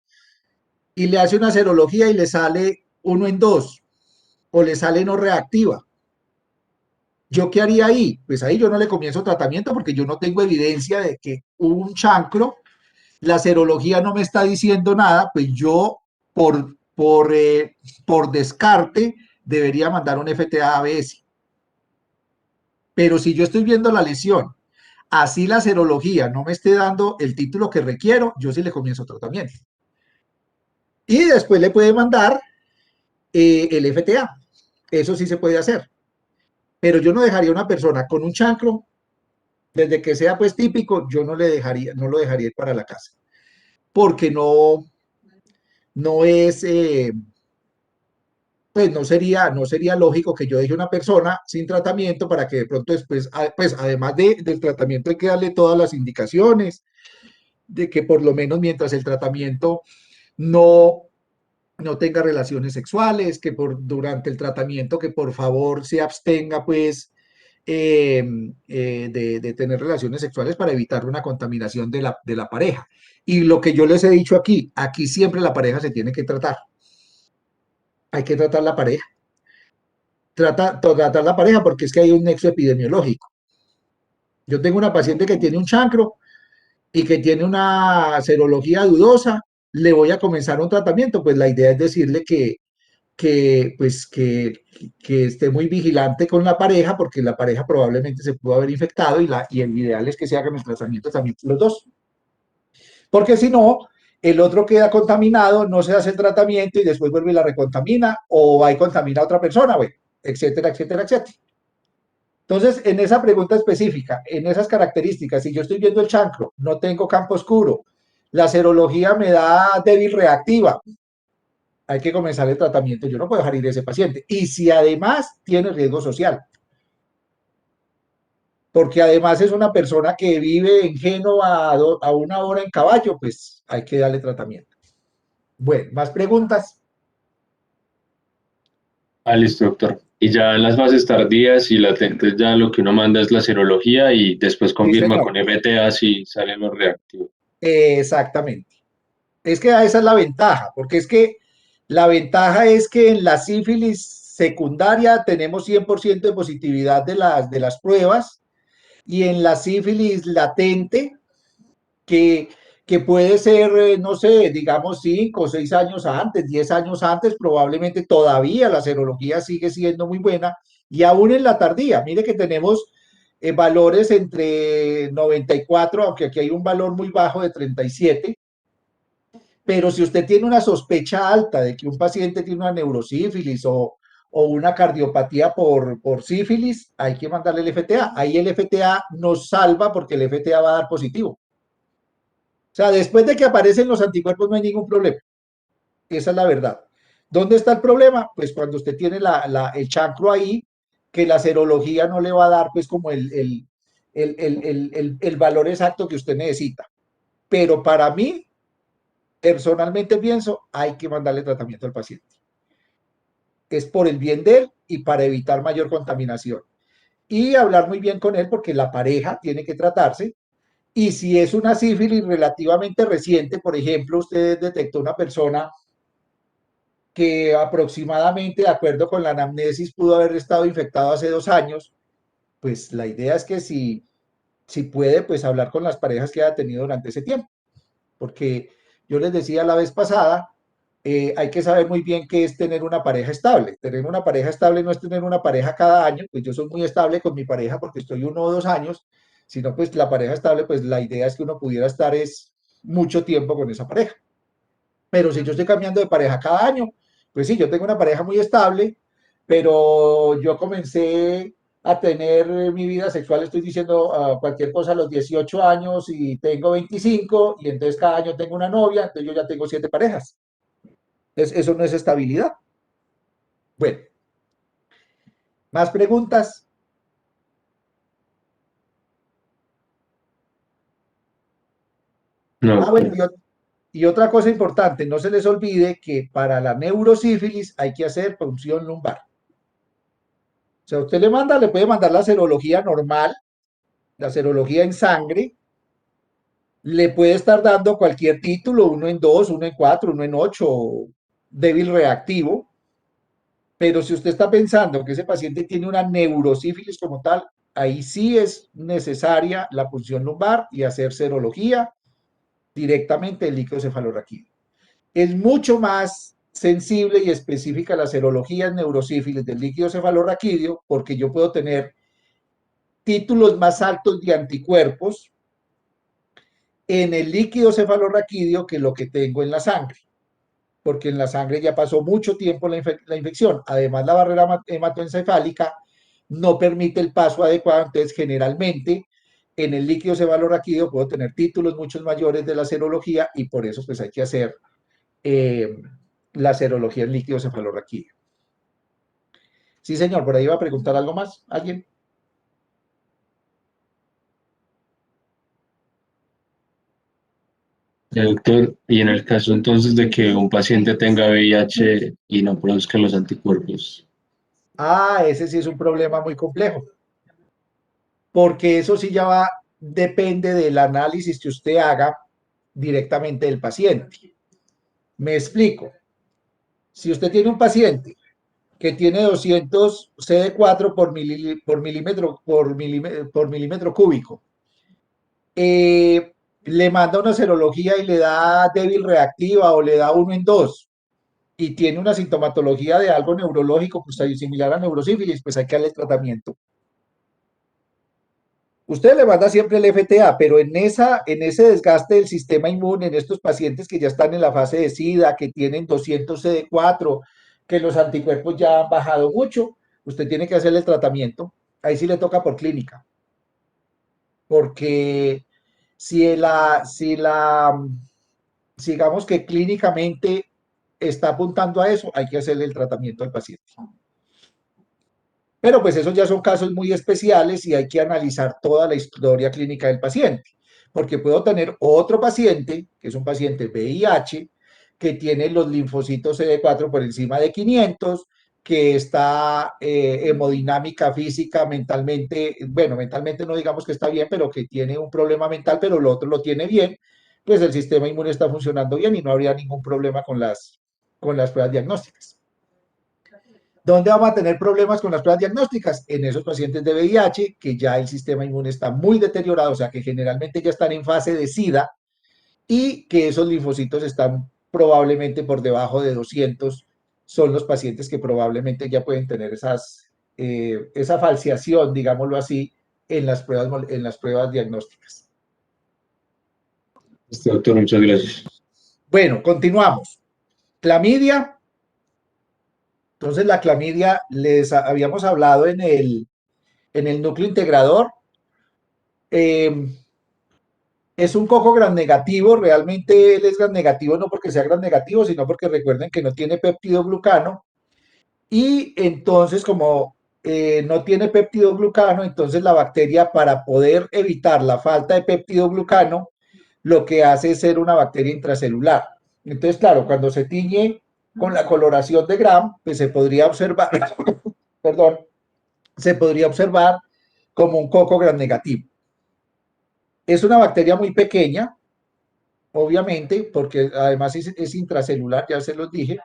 Y le hace una serología y le sale 1 en 2 o le sale no reactiva. ¿Yo qué haría ahí? Pues ahí yo no le comienzo tratamiento porque yo no tengo evidencia de que hubo un chancro, la serología no me está diciendo nada, pues yo por descarte debería mandar un FTA-ABS. Pero si yo estoy viendo la lesión, así la serología no me esté dando el título que requiero, yo sí le comienzo tratamiento. Y después le puede mandar el FTA. Eso sí se puede hacer. Pero yo no dejaría a una persona con un chancro, desde que sea pues típico, yo no lo dejaría ir para la casa. Porque no es, pues no sería lógico que yo deje a una persona sin tratamiento para que de pronto después, pues además del tratamiento hay que darle todas las indicaciones, de que por lo menos mientras el tratamiento no, no tenga relaciones sexuales, que durante el tratamiento que por favor se abstenga pues de tener relaciones sexuales para evitar una contaminación de la pareja. Y lo que yo les he dicho aquí siempre la pareja se tiene que tratar. Hay que tratar la pareja. Tratar la pareja porque es que hay un nexo epidemiológico. Yo tengo una paciente que tiene un chancro y que tiene una serología dudosa, le voy a comenzar un tratamiento, pues la idea es decirle que esté muy vigilante con la pareja, porque la pareja probablemente se pudo haber infectado y el ideal es que se hagan el tratamiento también los dos. Porque si no, el otro queda contaminado, no se hace el tratamiento y después vuelve y la recontamina o va y contamina a otra persona, güey, etcétera, etcétera, etcétera. Entonces, en esa pregunta específica, en esas características, si yo estoy viendo el chancro, no tengo campo oscuro, la serología me da débil reactiva, hay que comenzar el tratamiento. Yo no puedo dejar ir a ese paciente. Y si además tiene riesgo social, porque además es una persona que vive en Génova a 1 hora en caballo, pues hay que darle tratamiento. Bueno, más preguntas. Ah, listo, doctor. Y ya en las fases tardías y latentes ya lo que uno manda es la serología y después Sí, confirma señor. con FTA si salen los reactivos. Exactamente. Es que esa es la ventaja, porque es que la ventaja es que en la sífilis secundaria tenemos 100% de positividad de las pruebas y en la sífilis latente, que, que puede ser, no sé, digamos 5 o 6 años antes, 10 años antes, probablemente todavía la serología sigue siendo muy buena y aún en la tardía, mire que tenemos valores entre 94, aunque aquí hay un valor muy bajo de 37. Pero si usted tiene una sospecha alta de que un paciente tiene una neurosífilis o una cardiopatía por sífilis, hay que mandarle el FTA. Ahí el FTA nos salva porque el FTA va a dar positivo. O sea, después de que aparecen los anticuerpos no hay ningún problema. Esa es la verdad. ¿Dónde está el problema? Pues cuando usted tiene el chancro ahí, que la serología no le va a dar pues como el valor exacto que usted necesita. Pero para mí, personalmente pienso, hay que mandarle tratamiento al paciente. Es por el bien de él y para evitar mayor contaminación. Y hablar muy bien con él porque la pareja tiene que tratarse. Y si es una sífilis relativamente reciente, por ejemplo, usted detectó una persona que aproximadamente, de acuerdo con la anamnesis, pudo haber estado infectado hace 2 años, pues la idea es que si puede, pues hablar con las parejas que haya tenido durante ese tiempo. Porque yo les decía la vez pasada, hay que saber muy bien qué es tener una pareja estable. Tener una pareja estable no es tener una pareja cada año, pues yo soy muy estable con mi pareja porque estoy 1 o 2 años, sino pues la pareja estable, pues la idea es que uno pudiera estar es mucho tiempo con esa pareja. Pero si yo estoy cambiando de pareja cada año, pues sí, yo tengo una pareja muy estable, pero yo comencé a tener mi vida sexual, estoy diciendo cualquier cosa a los 18 años y tengo 25 y entonces cada año tengo una novia, entonces yo ya tengo 7 parejas. Eso no es estabilidad. Bueno, ¿más preguntas? No, Bueno, y otra cosa importante, no se les olvide que para la neurosífilis hay que hacer punción lumbar. O sea, usted le puede mandar la serología normal, la serología en sangre, le puede estar dando cualquier título, 1 en 2, 1 en 4, 1 en 8, débil reactivo, pero si usted está pensando que ese paciente tiene una neurosífilis como tal, ahí sí es necesaria la punción lumbar y hacer serología directamente del líquido cefalorraquídeo. Es mucho más sensible y específica la serología en neurosífilis del líquido cefalorraquídeo porque yo puedo tener títulos más altos de anticuerpos en el líquido cefalorraquídeo que lo que tengo en la sangre, porque en la sangre ya pasó mucho tiempo la infección. Además, la barrera hematoencefálica no permite el paso adecuado, entonces generalmente en el líquido cefalorraquídeo puedo tener títulos mucho mayores de la serología y por eso pues hay que hacer la serología en líquido cefalorraquídeo. Sí, señor, por ahí va a preguntar algo más. ¿Alguien? doctor, y en el caso entonces de que un paciente tenga VIH y no produzca los anticuerpos. Ese sí es un problema muy complejo, porque eso sí ya va, depende del análisis que usted haga directamente del paciente. Me explico. Si usted tiene un paciente que tiene 200 CD4 por milímetro cúbico, le manda una serología y le da débil reactiva o le da 1 en 2 y tiene una sintomatología de algo neurológico, pues similar a neurosífilis, pues hay que darle el tratamiento. Usted le manda siempre el FTA, pero en ese desgaste del sistema inmune, en estos pacientes que ya están en la fase de SIDA, que tienen 200 CD4, que los anticuerpos ya han bajado mucho, usted tiene que hacerle el tratamiento. Ahí sí le toca por clínica, porque si digamos que clínicamente está apuntando a eso, hay que hacerle el tratamiento al paciente. Pero pues esos ya son casos muy especiales y hay que analizar toda la historia clínica del paciente, porque puedo tener otro paciente, que es un paciente VIH, que tiene los linfocitos CD4 por encima de 500, que está hemodinámica física, mentalmente, bueno, mentalmente no digamos que está bien, pero que tiene un problema mental, pero el otro lo tiene bien, pues el sistema inmune está funcionando bien y no habría ningún problema con las pruebas diagnósticas. ¿Dónde vamos a tener problemas con las pruebas diagnósticas? En esos pacientes de VIH, que ya el sistema inmune está muy deteriorado, o sea que generalmente ya están en fase de SIDA y que esos linfocitos están probablemente por debajo de 200, son los pacientes que probablemente ya pueden tener esa falseación, digámoslo así, en las pruebas diagnósticas. Doctor, muchas gracias. Bueno, continuamos. Clamidia. Entonces, la clamidia, les habíamos hablado en el núcleo integrador. Es un coco gram negativo, realmente él es gram negativo no porque sea gram negativo, sino porque recuerden que no tiene péptidoglucano y entonces como no tiene péptidoglucano, entonces la bacteria para poder evitar la falta de péptidoglucano, lo que hace es ser una bacteria intracelular. Entonces, claro, cuando se tiñe con la coloración de gram, pues se podría observar, perdón, se podría observar como un coco gram negativo. Es una bacteria muy pequeña, obviamente, porque además es intracelular, ya se los dije.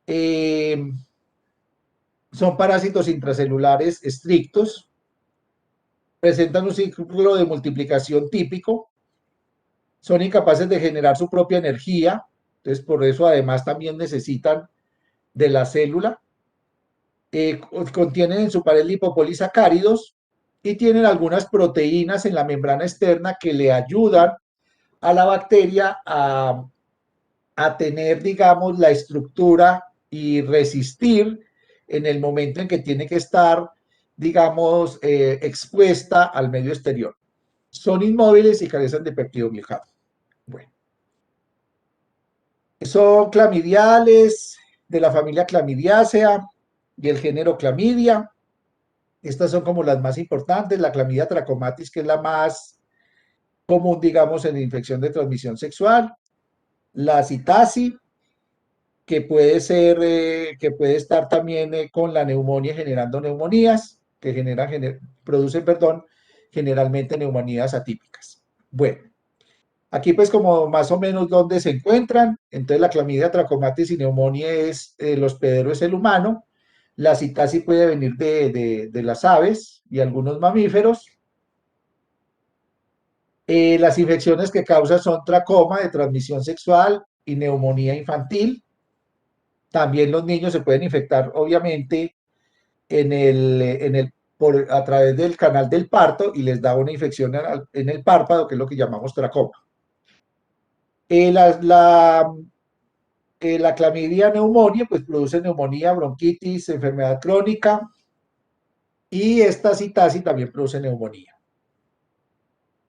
Eh, Son parásitos intracelulares estrictos, presentan un ciclo de multiplicación típico, son incapaces de generar su propia energía, entonces por eso además también necesitan de la célula. Contienen en su pared lipopolisacáridos y tienen algunas proteínas en la membrana externa que le ayudan a la bacteria a tener, digamos, la estructura y resistir en el momento en que tiene que estar, digamos, expuesta al medio exterior. Son inmóviles y carecen de péptido glicado. Bueno, son clamidiales de la familia Clamidiacea y el género Clamidia. Estas son como las más importantes. La Clamidia trachomatis, que es la más común, digamos, en infección de transmisión sexual. La Citasi, que puede ser, que puede estar también con la neumonía generando neumonías, que producen, perdón, generalmente neumonías atípicas. Bueno, aquí pues como más o menos dónde se encuentran. Entonces la clamidia trachomatis y neumonía es, el hospedero es el humano. La citasi puede venir de las aves y algunos mamíferos. Las infecciones que causa son tracoma de transmisión sexual y neumonía infantil. También los niños se pueden infectar, obviamente, a través del canal del parto y les da una infección en el párpado, que es lo que llamamos tracoma. La clamidia neumonía, pues produce neumonía, bronquitis, enfermedad crónica, y esta citasi también produce neumonía.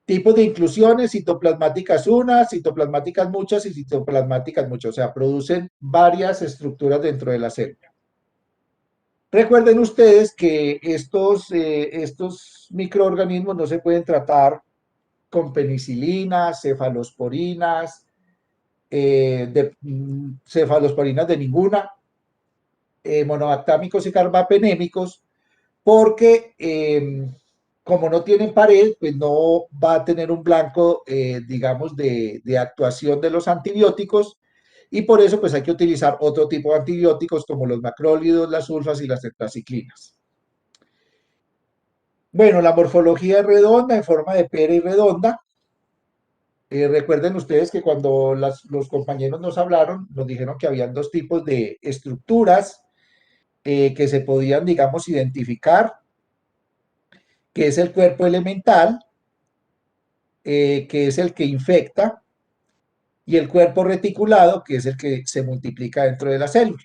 Tipos de inclusiones: citoplasmáticas unas, citoplasmáticas muchas y citoplasmáticas muchas, o sea, producen varias estructuras dentro de la célula. Recuerden ustedes que estos microorganismos no se pueden tratar con penicilinas, cefalosporinas, cefalosporinas de ninguna, monobactámicos y carbapenémicos, porque como no tienen pared, pues no va a tener un blanco, digamos, de actuación de los antibióticos, y por eso pues hay que utilizar otro tipo de antibióticos como los macrólidos, las sulfas y las tetraciclinas. Bueno, la morfología es redonda, en forma de pera y redonda. Recuerden ustedes que cuando los compañeros nos hablaron, nos dijeron que habían dos tipos de estructuras que se podían, digamos, identificar, que es el cuerpo elemental, que es el que infecta, y el cuerpo reticulado, que es el que se multiplica dentro de la célula.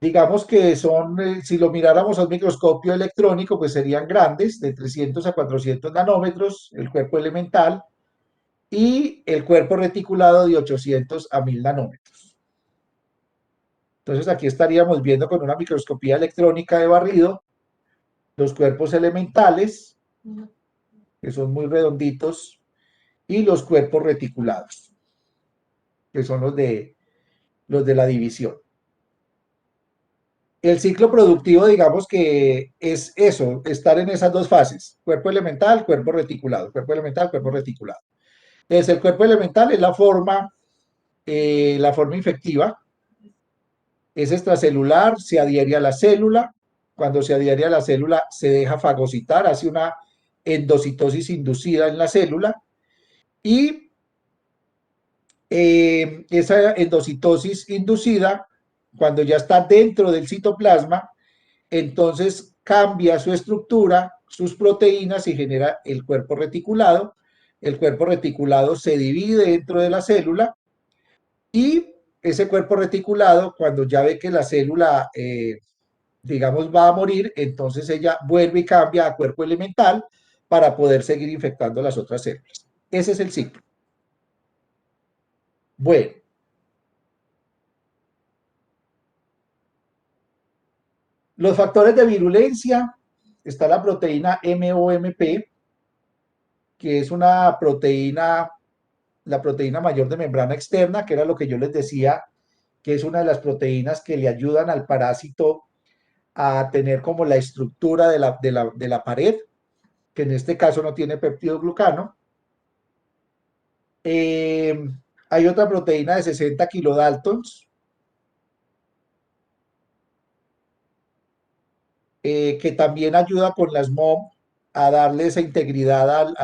Digamos que son, si lo miráramos a un microscopio electrónico, pues serían grandes, de 300 a 400 nanómetros, el cuerpo elemental, y el cuerpo reticulado de 800 a 1000 nanómetros. Entonces aquí estaríamos viendo con una microscopía electrónica de barrido los cuerpos elementales, que son muy redonditos, y los cuerpos reticulados, que son los de la división. El ciclo productivo, digamos que es eso, estar en esas dos fases: cuerpo elemental, cuerpo reticulado, cuerpo elemental, cuerpo reticulado. Entonces el cuerpo elemental es la forma infectiva, es extracelular, se adhiere a la célula. Cuando se adhiere a la célula se deja fagocitar, hace una endocitosis inducida en la célula, y esa endocitosis inducida, cuando ya está dentro del citoplasma, entonces cambia su estructura, sus proteínas, y genera el cuerpo reticulado. El cuerpo reticulado se divide dentro de la célula, y ese cuerpo reticulado, cuando ya ve que la célula, digamos, va a morir, entonces ella vuelve y cambia a cuerpo elemental para poder seguir infectando las otras células. Ese es el ciclo. Bueno, los factores de virulencia: está la proteína MOMP, que es una proteína, la proteína mayor de membrana externa, que era lo que yo les decía, que es una de las proteínas que le ayudan al parásito a tener como la estructura de la pared, que en este caso no tiene peptidoglucano. Hay otra proteína de 60 kilodaltons, que también ayuda con las MOM a darle esa integridad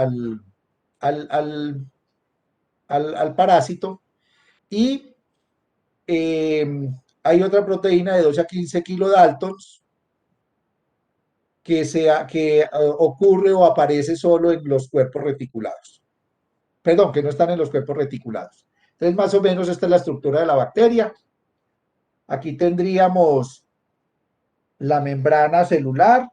al parásito. Y hay otra proteína de 12 a 15 kilodaltons que ocurre o aparece solo en los cuerpos reticulados. Perdón, que no están en los cuerpos reticulados. Entonces, más o menos esta es la estructura de la bacteria. Aquí tendríamos la membrana celular.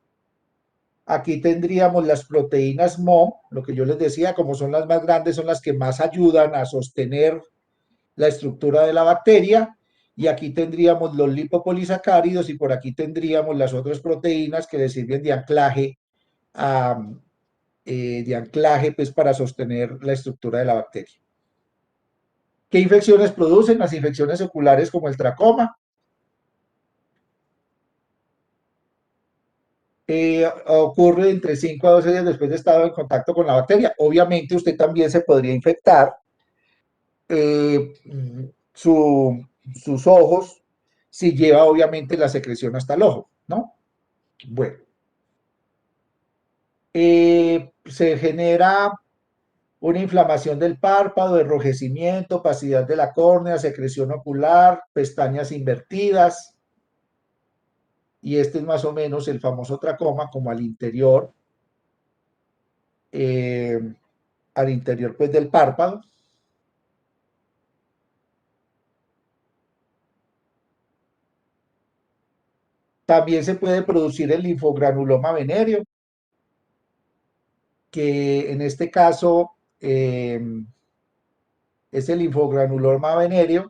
Aquí tendríamos las proteínas MOM, lo que yo les decía, como son las más grandes, son las que más ayudan a sostener la estructura de la bacteria. Y aquí tendríamos los lipopolisacáridos y por aquí tendríamos las otras proteínas que le sirven de anclaje, pues, para sostener la estructura de la bacteria. ¿Qué infecciones producen? Las infecciones oculares como el tracoma. Ocurre entre 5 a 12 días después de estar en contacto con la bacteria. Obviamente usted también se podría infectar eh, sus ojos si lleva obviamente la secreción hasta el ojo, ¿no? Bueno, se genera una inflamación del párpado, enrojecimiento, opacidad de la córnea, secreción ocular, pestañas invertidas, y este es más o menos el famoso tracoma, como al interior pues del párpado. También se puede producir el linfogranuloma venéreo, que en este caso es el linfogranuloma venéreo,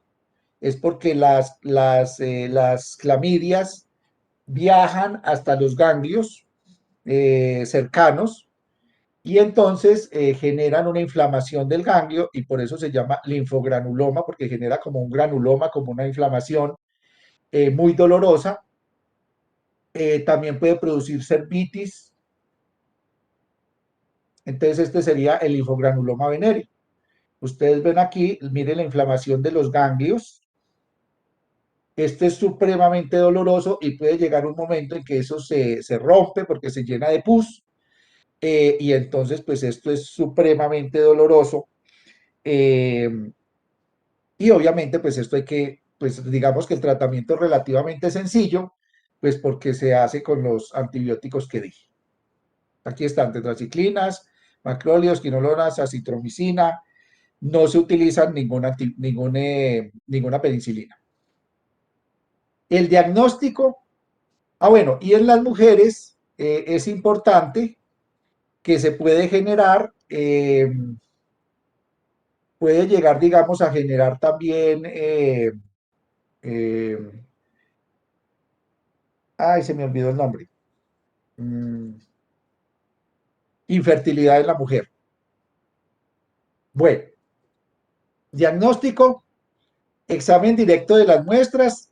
es porque las clamidias viajan hasta los ganglios cercanos y entonces generan una inflamación del ganglio y por eso se llama linfogranuloma, porque genera como un granuloma, como una inflamación muy dolorosa. También puede producir cervitis. Entonces este sería el linfogranuloma venéreo. Ustedes ven aquí, miren la inflamación de los ganglios. Este es supremamente doloroso y puede llegar un momento en que eso se rompe porque se llena de pus. Y entonces pues esto es supremamente doloroso. Y obviamente pues esto hay que, pues digamos que el tratamiento es relativamente sencillo, pues porque se hace con los antibióticos que dije. Aquí están tetraciclinas, macrólidos, quinolonas, acitromicina. No se utiliza ninguna penicilina. El diagnóstico, bueno, y en las mujeres es importante que se puede generar, puede llegar, digamos, a generar también, ay, se me olvidó el nombre, infertilidad en la mujer. Bueno, diagnóstico, examen directo de las muestras.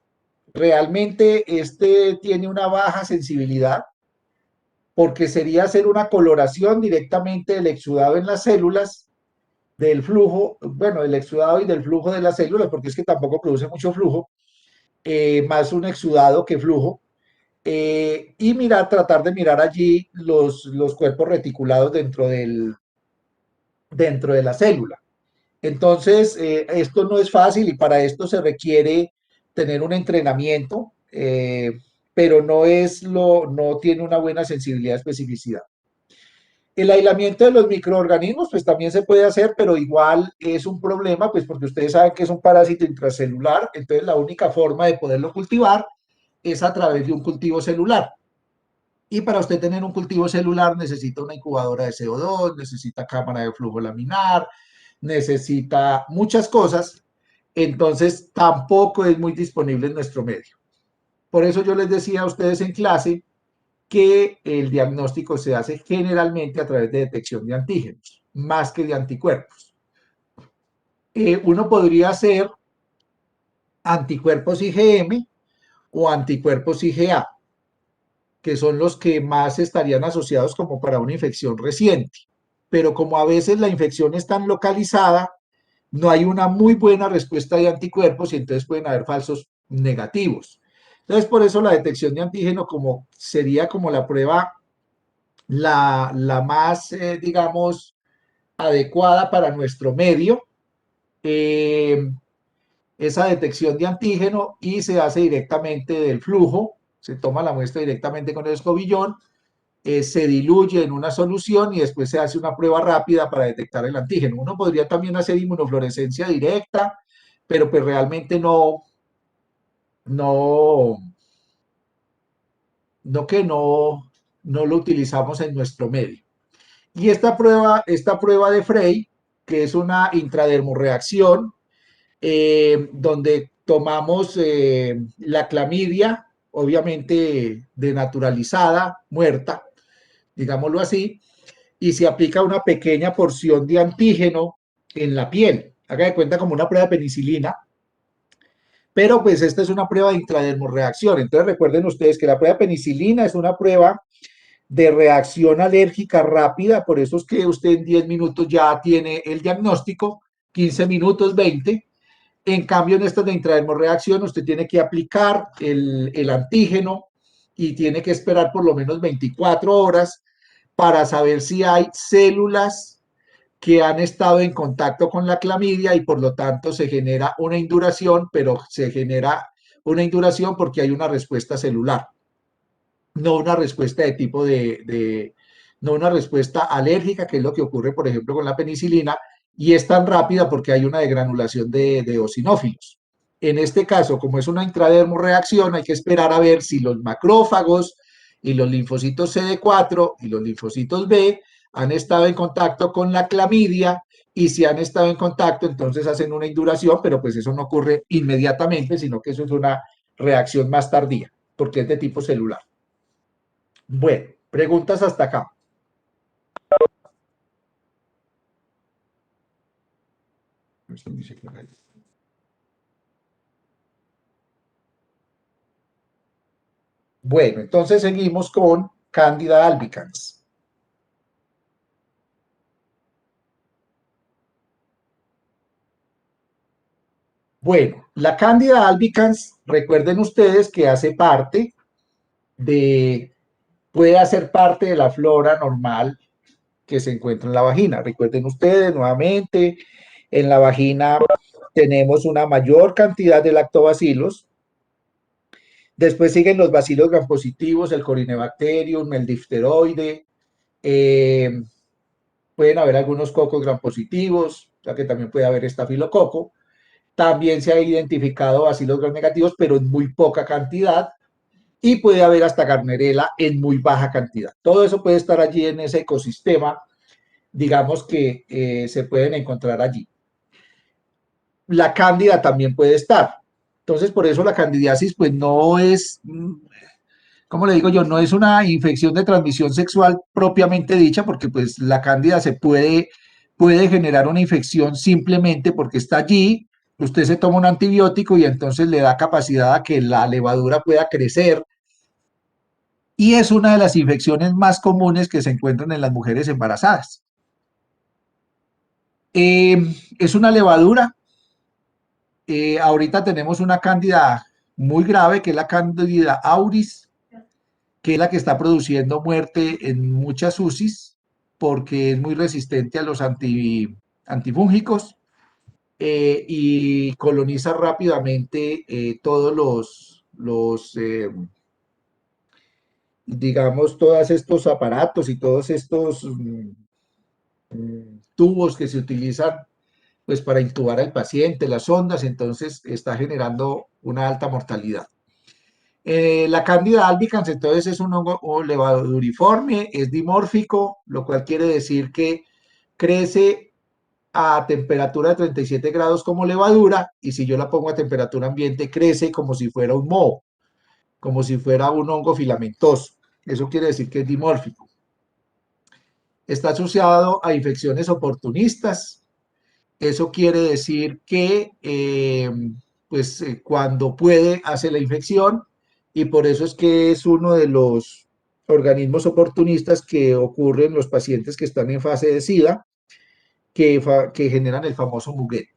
Realmente este tiene una baja sensibilidad porque sería hacer una coloración directamente del exudado en las células, del flujo, bueno, del exudado y del flujo de las células, porque es que tampoco produce mucho flujo, más un exudado que flujo, y tratar de mirar allí los cuerpos reticulados dentro de la célula. Entonces, esto no es fácil y para esto se requiere tener un entrenamiento, pero no tiene una buena sensibilidad, especificidad. El aislamiento de los microorganismos, pues también se puede hacer, pero igual es un problema, pues porque ustedes saben que es un parásito intracelular, entonces la única forma de poderlo cultivar es a través de un cultivo celular. Y para usted tener un cultivo celular necesita una incubadora de CO2, necesita cámara de flujo laminar, necesita muchas cosas, entonces tampoco es muy disponible en nuestro medio. Por eso yo les decía a ustedes en clase que el diagnóstico se hace generalmente a través de detección de antígenos, más que de anticuerpos. Uno podría hacer anticuerpos IgM o anticuerpos IgA, que son los que más estarían asociados como para una infección reciente. Pero como a veces la infección es tan localizada, no hay una muy buena respuesta de anticuerpos y entonces pueden haber falsos negativos. Entonces, por eso la detección de antígeno sería como la prueba la más, digamos, adecuada para nuestro medio, esa detección de antígeno, y se hace directamente del flujo, se toma la muestra directamente con el escobillón, se diluye en una solución y después se hace una prueba rápida para detectar el antígeno. Uno podría también hacer inmunofluorescencia directa, pero pues realmente no no, no lo utilizamos en nuestro medio. Y esta prueba de Frey, que es una intradermorreacción, donde tomamos la clamidia, obviamente denaturalizada, muerta, digámoslo así, y se aplica una pequeña porción de antígeno en la piel. Haga de cuenta como una prueba de penicilina, pero pues esta es una prueba de intradermorreacción. Entonces recuerden ustedes que la prueba de penicilina es una prueba de reacción alérgica rápida, por eso es que usted en 10 minutos ya tiene el diagnóstico, 15 minutos, 20. En cambio, en esta de intradermorreacción, usted tiene que aplicar el antígeno y tiene que esperar por lo menos 24 horas para saber si hay células que han estado en contacto con la clamidia y por lo tanto se genera una induración, pero se genera una induración porque hay una respuesta celular, no una respuesta de tipo no una respuesta alérgica, que es lo que ocurre, por ejemplo, con la penicilina, y es tan rápida porque hay una degranulación de eosinófilos. En este caso, como es una intradermorreacción, hay que esperar a ver si los macrófagos y los linfocitos CD4 y los linfocitos B han estado en contacto con la clamidia, y si han estado en contacto, entonces hacen una induración, pero pues eso no ocurre inmediatamente, sino que eso es una reacción más tardía, porque es de tipo celular. Bueno, preguntas hasta acá. Bueno, entonces seguimos con Candida albicans. Bueno, la Candida albicans, recuerden ustedes que hace parte puede hacer parte de la flora normal que se encuentra en la vagina. Recuerden ustedes nuevamente, en la vagina tenemos una mayor cantidad de lactobacilos. Después siguen los bacilos grampositivos, el Corynebacterium, el difteroide. Pueden haber algunos cocos grampositivos, o sea que también puede haber estafilococo. También se ha identificado bacilos gram negativos, pero en muy poca cantidad. Y puede haber hasta Gardnerella en muy baja cantidad. Todo eso puede estar allí en ese ecosistema, digamos que se pueden encontrar allí. La cándida también puede estar. Entonces, por eso la candidiasis, pues no es, ¿cómo le digo yo? No es una infección de transmisión sexual propiamente dicha, porque pues la cándida puede generar una infección simplemente porque está allí, usted se toma un antibiótico y entonces le da capacidad a que la levadura pueda crecer, y es una de las infecciones más comunes que se encuentran en las mujeres embarazadas. Es una levadura. Ahorita tenemos una cándida muy grave, que es la cándida auris, que es la que está produciendo muerte en muchas UCIs, porque es muy resistente a los antifúngicos, y coloniza rápidamente todos digamos, todos estos aparatos y todos estos tubos que se utilizan pues para intubar al paciente, las ondas, entonces está generando una alta mortalidad. La Candida albicans entonces es un hongo levaduriforme, es dimórfico, lo cual quiere decir que crece a temperatura de 37 grados como levadura, y si yo la pongo a temperatura ambiente crece como si fuera un moho, como si fuera un hongo filamentoso. Eso quiere decir que es dimórfico. Está asociado a infecciones oportunistas. Eso quiere decir que cuando puede hace la infección, y por eso es que es uno de los organismos oportunistas que ocurre en los pacientes que están en fase de SIDA, que generan el famoso muguet.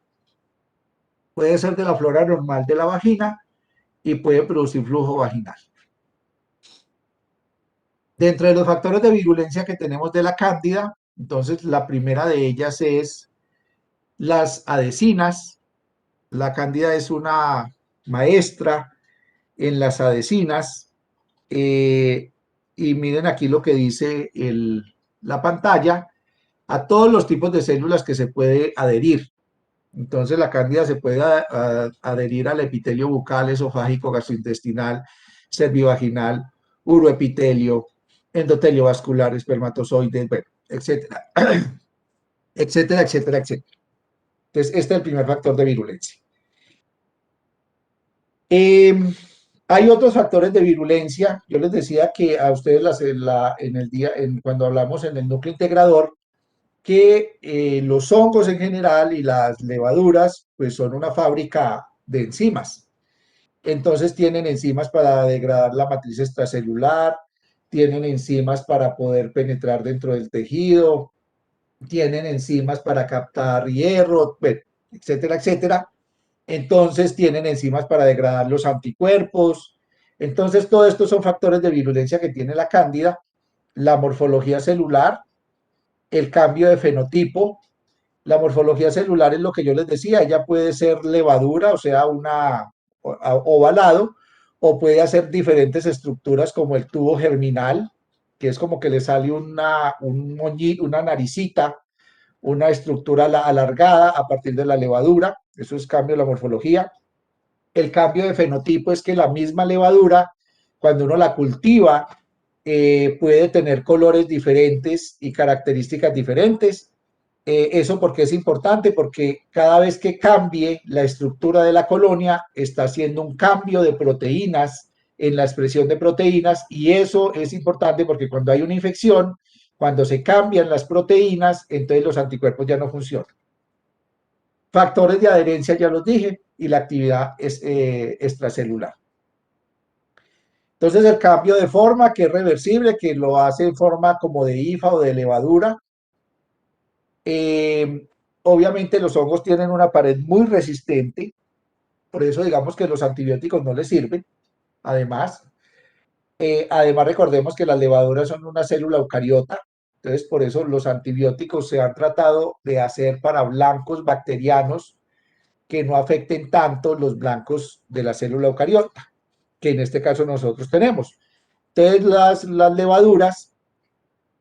Puede ser de la flora normal de la vagina y puede producir flujo vaginal. Dentro de los factores de virulencia que tenemos de la cándida, entonces la primera de ellas es las adhesinas. La cándida es una maestra en las adhesinas, y miren aquí lo que dice la pantalla, a todos los tipos de células que se puede adherir. Entonces la cándida se puede adherir al epitelio bucal, esofágico, gastrointestinal, cervivaginal, uroepitelio, endotelio vascular, espermatozoides, bueno, etcétera, etcétera, etcétera, etcétera. Entonces, este es el primer factor de virulencia. Hay otros factores de virulencia. Yo les decía que a ustedes cuando hablamos en el núcleo integrador, que los hongos en general y las levaduras, pues son una fábrica de enzimas. Entonces tienen enzimas para degradar la matriz extracelular, tienen enzimas para poder penetrar dentro del tejido, tienen enzimas para captar hierro, bueno, etcétera, etcétera. Entonces tienen enzimas para degradar los anticuerpos. Entonces, todo esto son factores de virulencia que tiene la cándida, la morfología celular, el cambio de fenotipo. La morfología celular es lo que yo les decía, ella puede ser levadura, o sea, una ovalado, o puede hacer diferentes estructuras como el tubo germinal, que es como que le sale una naricita, una estructura alargada a partir de la levadura. Eso es cambio de la morfología. El cambio de fenotipo es que la misma levadura, cuando uno la cultiva, puede tener colores diferentes y características diferentes. Eso porque es importante, porque cada vez que cambie la estructura de la colonia, está haciendo un cambio de proteínas en la expresión de proteínas, y eso es importante porque cuando hay una infección, cuando se cambian las proteínas, entonces los anticuerpos ya no funcionan. Factores de adherencia ya los dije, y la actividad extracelular. Entonces el cambio de forma, que es reversible, que lo hace en forma como de hifa o de levadura. Obviamente los hongos tienen una pared muy resistente, por eso digamos que los antibióticos no les sirven. Además recordemos que las levaduras son una célula eucariota, entonces por eso los antibióticos se han tratado de hacer para blancos bacterianos que no afecten tanto los blancos de la célula eucariota, que en este caso nosotros tenemos. Entonces las levaduras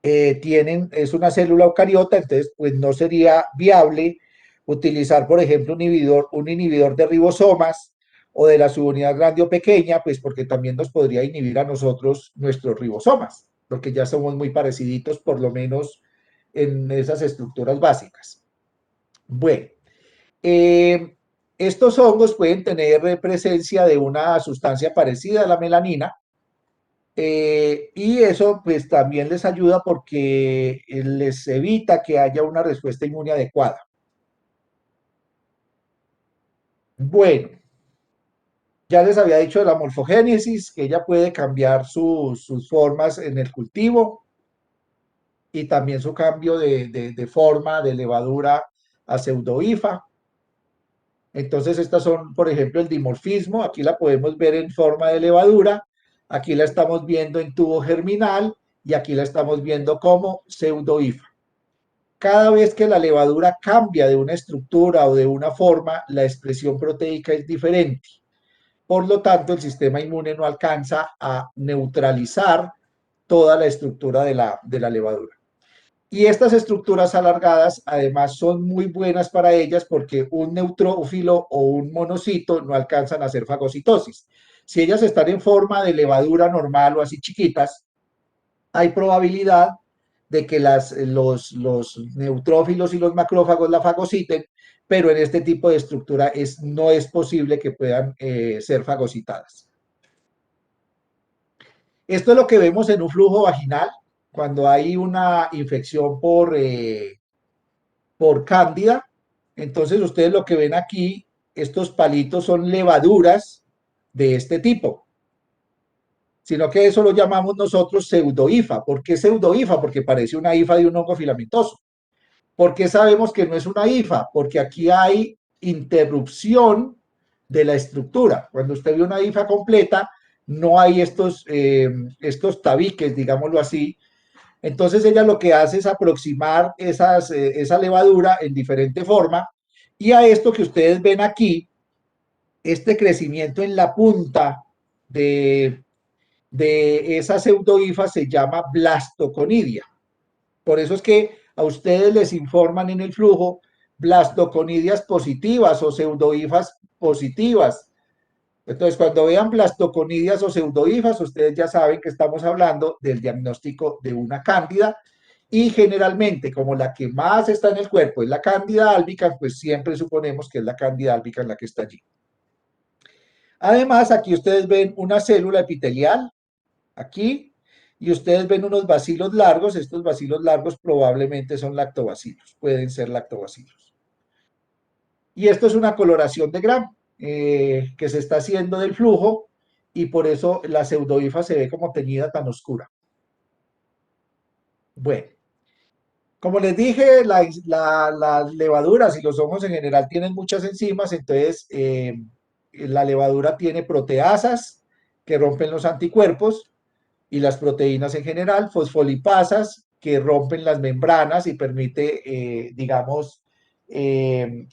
es una célula eucariota, entonces pues no sería viable utilizar, por ejemplo, un inhibidor de ribosomas o de la subunidad grande o pequeña, pues porque también nos podría inhibir a nosotros nuestros ribosomas, porque ya somos muy pareciditos, por lo menos en esas estructuras básicas. Bueno, estos hongos pueden tener presencia de una sustancia parecida a la melanina, y eso pues también les ayuda porque les evita que haya una respuesta inmune adecuada. Bueno, ya les había dicho de la morfogénesis, que ella puede cambiar sus formas en el cultivo, y también su cambio de forma de levadura a pseudohifa. Entonces estas son, por ejemplo, el dimorfismo. Aquí la podemos ver en forma de levadura, aquí la estamos viendo en tubo germinal, y aquí la estamos viendo como pseudohifa. Cada vez que la levadura cambia de una estructura o de una forma, la expresión proteica es diferente. Por lo tanto, el sistema inmune no alcanza a neutralizar toda la estructura de la levadura. Y estas estructuras alargadas además son muy buenas para ellas, porque un neutrófilo o un monocito no alcanzan a hacer fagocitosis. Si ellas están en forma de levadura normal o así chiquitas, hay probabilidad de que los neutrófilos y los macrófagos la fagociten, pero en este tipo de estructura no es posible que puedan ser fagocitadas. Esto es lo que vemos en un flujo vaginal cuando hay una infección por cándida. Entonces ustedes lo que ven aquí, estos palitos son levaduras de este tipo, sino que eso lo llamamos nosotros pseudohifa. ¿Por qué pseudohifa? Porque parece una hifa de un hongo filamentoso. ¿Por qué sabemos que no es una hifa? Porque aquí hay interrupción de la estructura. Cuando usted ve una hifa completa, no hay estos tabiques, digámoslo así. Entonces ella lo que hace es aproximar esa levadura en diferente forma, y a esto que ustedes ven aquí, este crecimiento en la punta de esa pseudohifa se llama blastoconidia. Por eso es que a ustedes les informan en el flujo blastoconidias positivas o pseudohifas positivas. Entonces, cuando vean blastoconidias o pseudohifas, ustedes ya saben que estamos hablando del diagnóstico de una cándida, y generalmente, como la que más está en el cuerpo es la cándida albicans, pues siempre suponemos que es la cándida albicans la que está allí. Además, aquí ustedes ven una célula epitelial, aquí, y ustedes ven unos bacilos largos. Estos bacilos largos probablemente son lactobacilos, pueden ser lactobacilos. Y esto es una coloración de Gram que se está haciendo del flujo, y por eso la pseudohifa se ve como teñida tan oscura. Bueno, como les dije, las levaduras y los hongos en general tienen muchas enzimas. Entonces la levadura tiene proteasas que rompen los anticuerpos, y las proteínas en general, fosfolipasas que rompen las membranas y permite, digamos,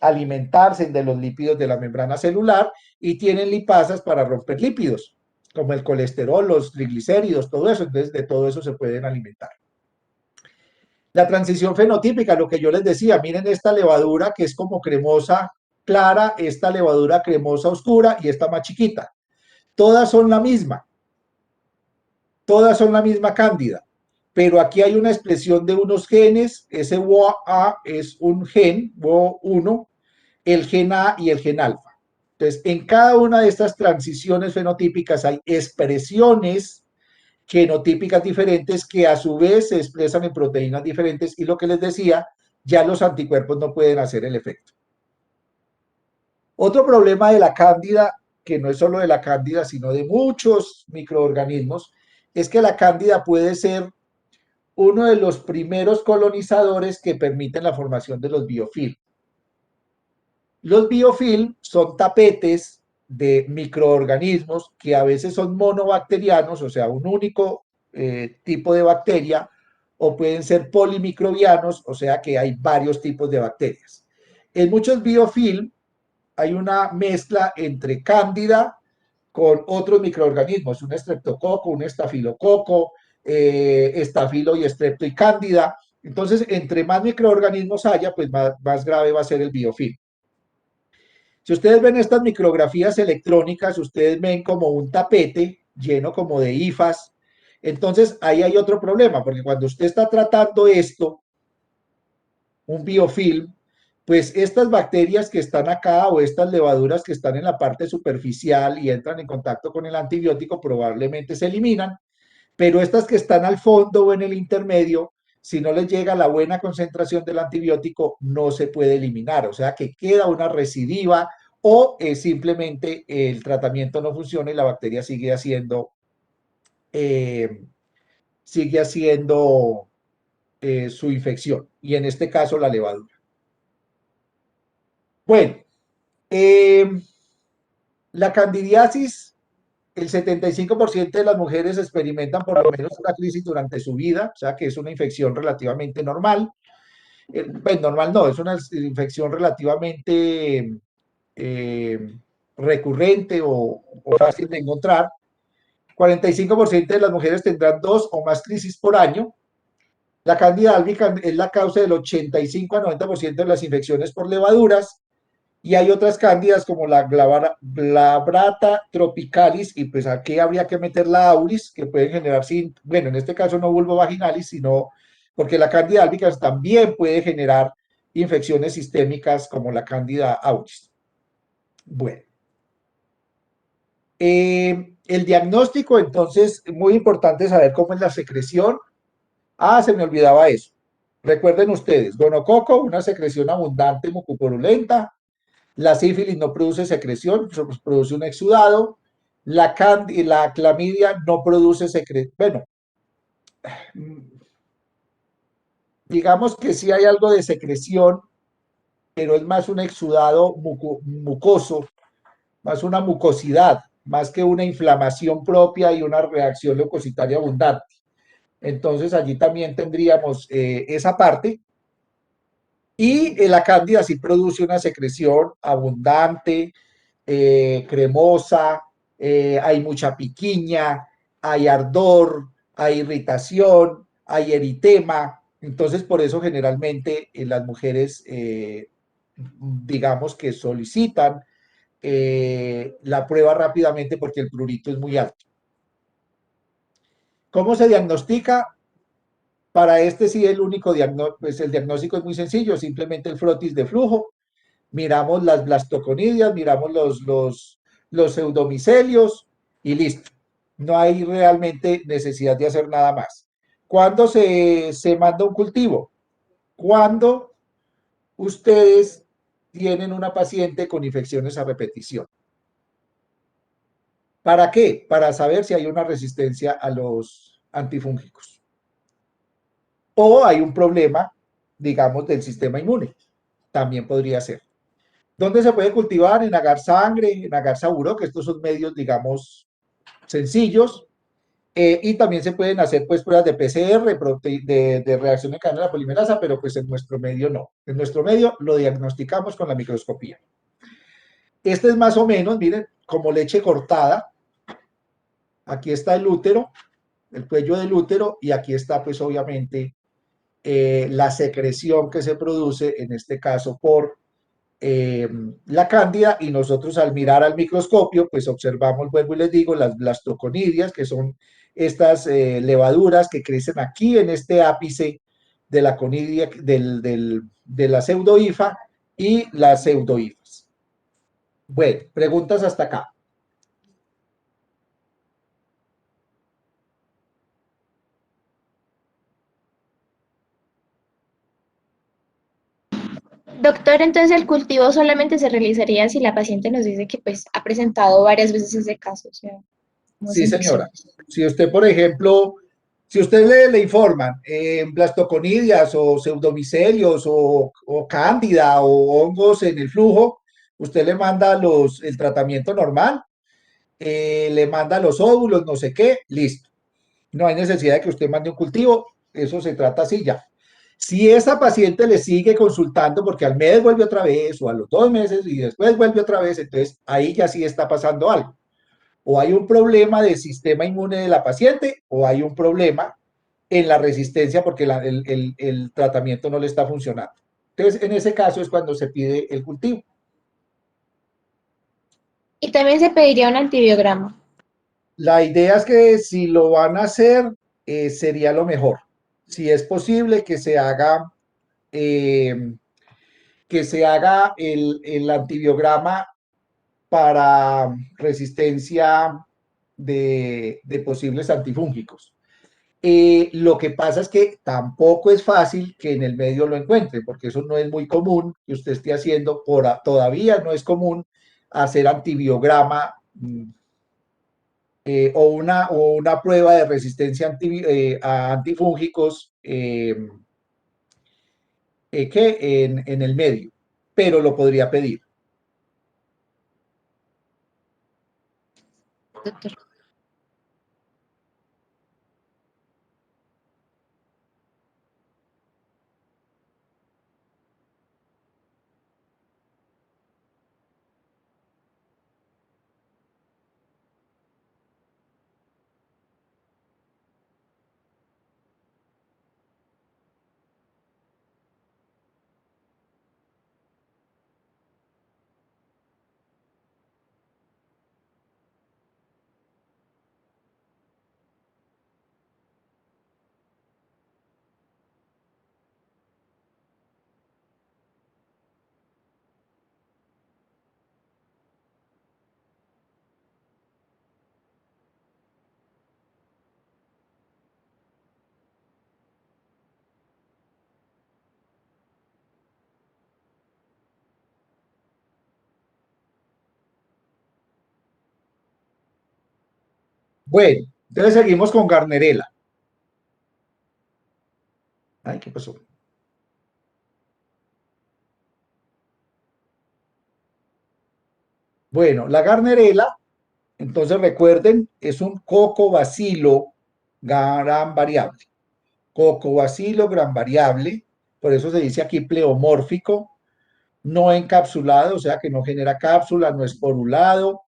alimentarse de los lípidos de la membrana celular, y tienen lipasas para romper lípidos, como el colesterol, los triglicéridos, todo eso. Entonces de todo eso se pueden alimentar. La transición fenotípica, lo que yo les decía, miren esta levadura que es como cremosa clara, esta levadura cremosa oscura y esta más chiquita. Todas son la misma cándida, pero aquí hay una expresión de unos genes. Ese WOA es un gen, WO1, el gen A y el gen alfa. Entonces, en cada una de estas transiciones fenotípicas hay expresiones genotípicas diferentes que a su vez se expresan en proteínas diferentes, y lo que les decía, ya los anticuerpos no pueden hacer el efecto. Otro problema de la cándida, que no es solo de la cándida, sino de muchos microorganismos, es que la cándida puede ser uno de los primeros colonizadores que permiten la formación de los biofilm. Los biofilm son tapetes de microorganismos que a veces son monobacterianos, o sea, un único tipo de bacteria, o pueden ser polimicrobianos, o sea que hay varios tipos de bacterias. En muchos biofilm hay una mezcla entre cándida con otros microorganismos, un estreptococo, un estafilococo, estafilo y estrepto y cándida. Entonces, entre más microorganismos haya, pues más grave va a ser el biofilm. Si ustedes ven estas micrografías electrónicas, ustedes ven como un tapete lleno como de hifas. Entonces, ahí hay otro problema, porque cuando usted está tratando esto, un biofilm, pues estas bacterias que están acá, o estas levaduras que están en la parte superficial y entran en contacto con el antibiótico, probablemente se eliminan, pero estas que están al fondo o en el intermedio, si no les llega la buena concentración del antibiótico, no se puede eliminar, o sea que queda una recidiva, o simplemente el tratamiento no funciona y la bacteria sigue haciendo su infección, y en este caso la levadura. Bueno, la candidiasis, el 75% de las mujeres experimentan por lo menos una crisis durante su vida, o sea que es una infección relativamente normal. Pues normal no, es una infección relativamente recurrente o fácil de encontrar. 45% de las mujeres tendrán 2 o más crisis por año. La cándida albicans es la causa del 85 a 90% de las infecciones por levaduras. Y hay otras cándidas como la Glabrata tropicalis, y pues aquí habría que meter la auris, que pueden generar, bueno, en este caso no vulvovaginalis, sino porque la cándida albicans también puede generar infecciones sistémicas como la cándida auris. Bueno, el diagnóstico, entonces, muy importante saber cómo es la secreción. Se me olvidaba eso. Recuerden ustedes, gonococo, una secreción abundante, mucopurulenta. La sífilis no produce secreción, produce un exudado. La clamidia no produce secreción. Bueno, digamos que sí hay algo de secreción, pero es más un exudado mucoso, más una mucosidad, más que una inflamación propia y una reacción leucocitaria abundante. Entonces allí también tendríamos esa parte. Y la cándida sí produce una secreción abundante, cremosa, hay mucha piquiña, hay ardor, hay irritación, hay eritema. Entonces, por eso generalmente las mujeres digamos que solicitan la prueba rápidamente porque el prurito es muy alto. ¿Cómo se diagnostica? Para este sí el único diagnóstico, pues el diagnóstico es muy sencillo, simplemente el frotis de flujo, miramos las blastoconidias, miramos los pseudomicelios y listo. No hay realmente necesidad de hacer nada más. ¿Cuándo se manda un cultivo? Cuando ustedes tienen una paciente con infecciones a repetición. ¿Para qué? Para saber si hay una resistencia a los antifúngicos. O hay un problema, digamos, del sistema inmune. También podría ser. ¿Dónde se puede cultivar? En agar sangre, en agar saburó, que estos son medios, digamos, sencillos. Y también se pueden hacer pues pruebas de PCR, de reacción en cadena de la polimerasa, pero pues en nuestro medio no. En nuestro medio lo diagnosticamos con la microscopía. Este es más o menos, miren, como leche cortada. Aquí está el útero, el cuello del útero, y aquí está pues obviamente la secreción que se produce, en este caso por la cándida, y nosotros al mirar al microscopio, pues observamos, vuelvo y les digo, las blastoconidias, que son estas levaduras que crecen aquí en este ápice de la conidia, de la pseudohifa y las pseudohifas. Bueno, preguntas hasta acá. Doctor, entonces el cultivo solamente se realizaría si la paciente nos dice que pues ha presentado varias veces ese caso, o sea, como esa Sí, infección. señora. Si usted, por ejemplo, si usted le informan blastoconidias o pseudomicelios o cándida o hongos en el flujo, usted le manda el tratamiento normal, le manda los óvulos, no sé qué, listo. No hay necesidad de que usted mande un cultivo, eso se trata así ya. Si esa paciente le sigue consultando porque al mes vuelve otra vez o a los 2 meses y después vuelve otra vez, entonces ahí ya sí está pasando algo. O hay un problema del sistema inmune de la paciente o hay un problema en la resistencia porque el tratamiento no le está funcionando. Entonces, en ese caso es cuando se pide el cultivo. Y también se pediría un antibiograma. La idea es que si lo van a hacer, sería lo mejor. Si es posible eh, que se haga el antibiograma para resistencia de posibles antifúngicos. Lo que pasa es que tampoco es fácil que en el medio lo encuentre, porque eso no es muy común que usted esté haciendo, todavía no es común hacer antibiograma o una prueba de resistencia a antifúngicos que en el medio, pero lo podría pedir. Doctor. Bueno, entonces seguimos con Garnerela. Ay, ¿qué pasó? Bueno, la Garnerela, entonces recuerden, es un cocobacilo gran variable. Cocobacilo gran variable, por eso se dice aquí pleomórfico, no encapsulado, o sea que no genera cápsula, no es porulado,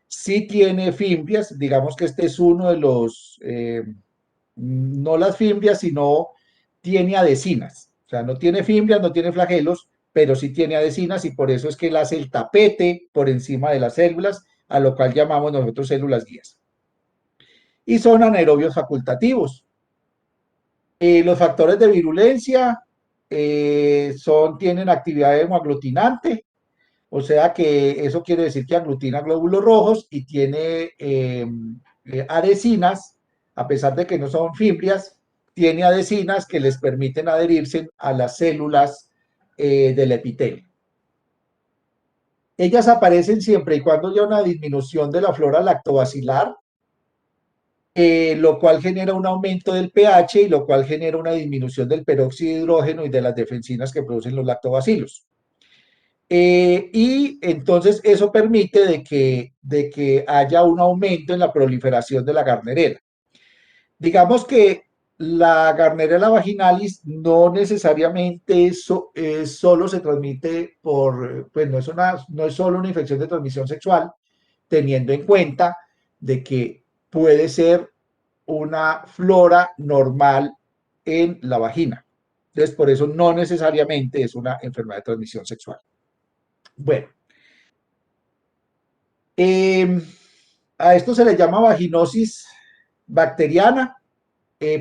sí tiene fimbrias, digamos que este es uno de los, no las fimbrias, sino tiene adhesinas, o sea, no tiene fimbrias, no tiene flagelos, pero sí tiene adhesinas y por eso es que él hace el tapete por encima de las células, a lo cual llamamos nosotros células guías. Y son anaerobios facultativos. Los factores de virulencia tienen actividad hemaglutinante, o sea que eso quiere decir que aglutina glóbulos rojos y tiene adhesinas, a pesar de que no son fimbrias, tiene adhesinas que les permiten adherirse a las células del epitelio. Ellas aparecen siempre y cuando haya una disminución de la flora lactobacilar, lo cual genera un aumento del pH y lo cual genera una disminución del peróxido de hidrógeno y de las defensinas que producen los lactobacilos. Y entonces eso permite de que haya un aumento en la proliferación de la Gardnerella. Digamos que la Gardnerella vaginalis no necesariamente solo se transmite pues no es solo una infección de transmisión sexual, teniendo en cuenta de que puede ser una flora normal en la vagina. Entonces, por eso no necesariamente es una enfermedad de transmisión sexual. Bueno, a esto se le llama vaginosis bacteriana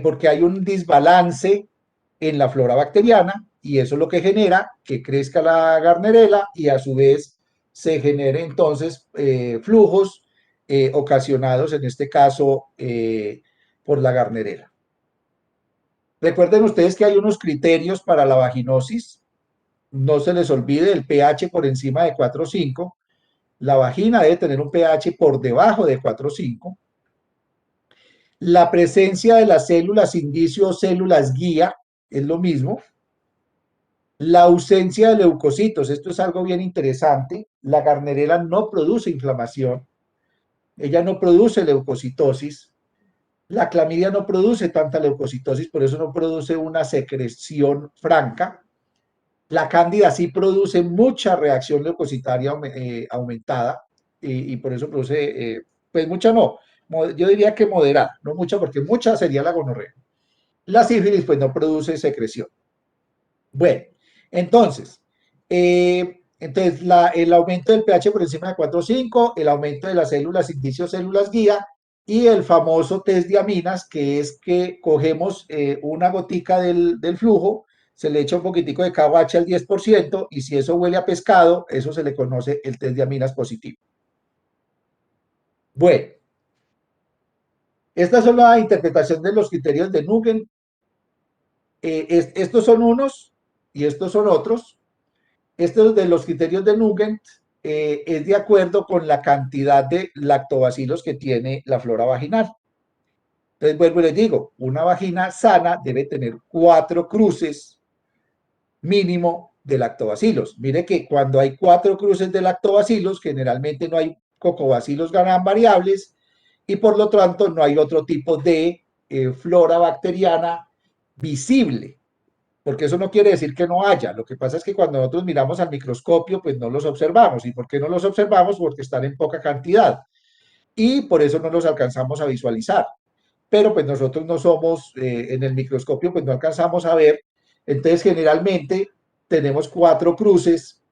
porque hay un desbalance en la flora bacteriana y eso es lo que genera que crezca la Gardnerella y a su vez se genere entonces flujos ocasionados en este caso por la Gardnerella. Recuerden ustedes que hay unos criterios para la vaginosis. No se les olvide el pH por encima de 4,5. La vagina debe tener un pH por debajo de 4,5. La presencia de las células indicio o células guía es lo mismo. La ausencia de leucocitos, esto es algo bien interesante. La Gardnerella no produce inflamación. Ella no produce leucocitosis. La clamidia no produce tanta leucocitosis, por eso no produce una secreción franca. La cándida sí produce mucha reacción leucocitaria aumentada y por eso produce, pues mucha no, yo diría que moderada, no mucha porque mucha sería la gonorrea. La sífilis pues no produce secreción. Bueno, entonces el aumento del pH por encima de 4,5, el aumento de las células indicio células guía y el famoso test de aminas, que es que cogemos una gotica del flujo, se le echa un poquitico de KOH al 10% y si eso huele a pescado, eso se le conoce el test de aminas positivo. Bueno, esta es la interpretación de los criterios de Nugent. Estos son unos y estos son otros. Estos de los criterios de Nugent es de acuerdo con la cantidad de lactobacilos que tiene la flora vaginal. Entonces vuelvo y les digo, una vagina sana debe tener 4 cruces mínimo de lactobacilos. Mire que cuando hay 4 cruces de lactobacilos, generalmente no hay cocobacilos gram variables y por lo tanto no hay otro tipo de flora bacteriana visible, porque eso no quiere decir que no haya. Lo que pasa es que cuando nosotros miramos al microscopio, pues no los observamos. ¿Y por qué no los observamos? Porque están en poca cantidad y por eso no los alcanzamos a visualizar. Pero pues nosotros no somos, en el microscopio, pues no alcanzamos a ver. Entonces, generalmente tenemos 4 cruces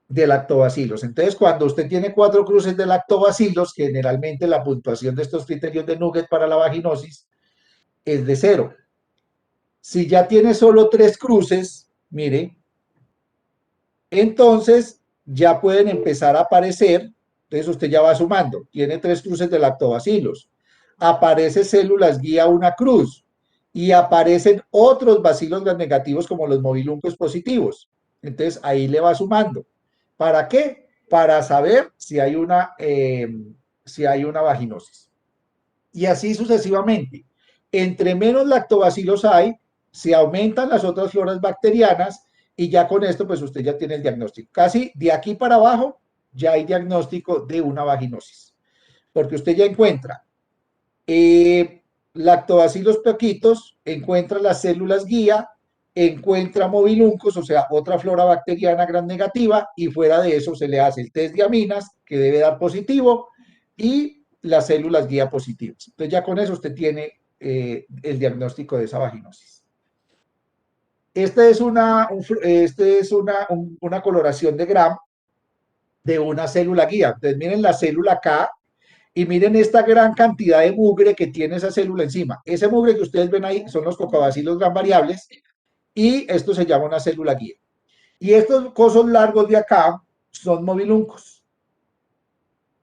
de lactobacilos. Entonces, cuando usted tiene 4 cruces de lactobacilos, generalmente la puntuación de estos criterios de Nugent para la vaginosis es de 0. Si ya tiene solo 3 cruces, mire, entonces ya pueden empezar a aparecer, entonces usted ya va sumando, tiene 3 cruces de lactobacilos, aparece células guía una cruz y aparecen otros bacilos negativos como los mobiluncos positivos. Entonces ahí le va sumando. ¿Para qué? Para saber si hay una vaginosis. Y así sucesivamente. Entre menos lactobacilos hay, se aumentan las otras floras bacterianas y ya con esto pues usted ya tiene el diagnóstico. Casi de aquí para abajo ya hay diagnóstico de una vaginosis. Porque usted ya encuentra lactobacilos poquitos, encuentra las células guía, encuentra mobiluncos, o sea, otra flora bacteriana gram negativa, y fuera de eso se le hace el test de aminas, que debe dar positivo, y las células guía positivas. Entonces ya con eso usted tiene el diagnóstico de esa vaginosis. Este es una coloración de Gram de una célula guía. Entonces miren la célula acá y miren esta gran cantidad de mugre que tiene esa célula encima. Ese mugre que ustedes ven ahí son los cocobacilos gram variables y esto se llama una célula guía. Y estos cosos largos de acá son moviluncos.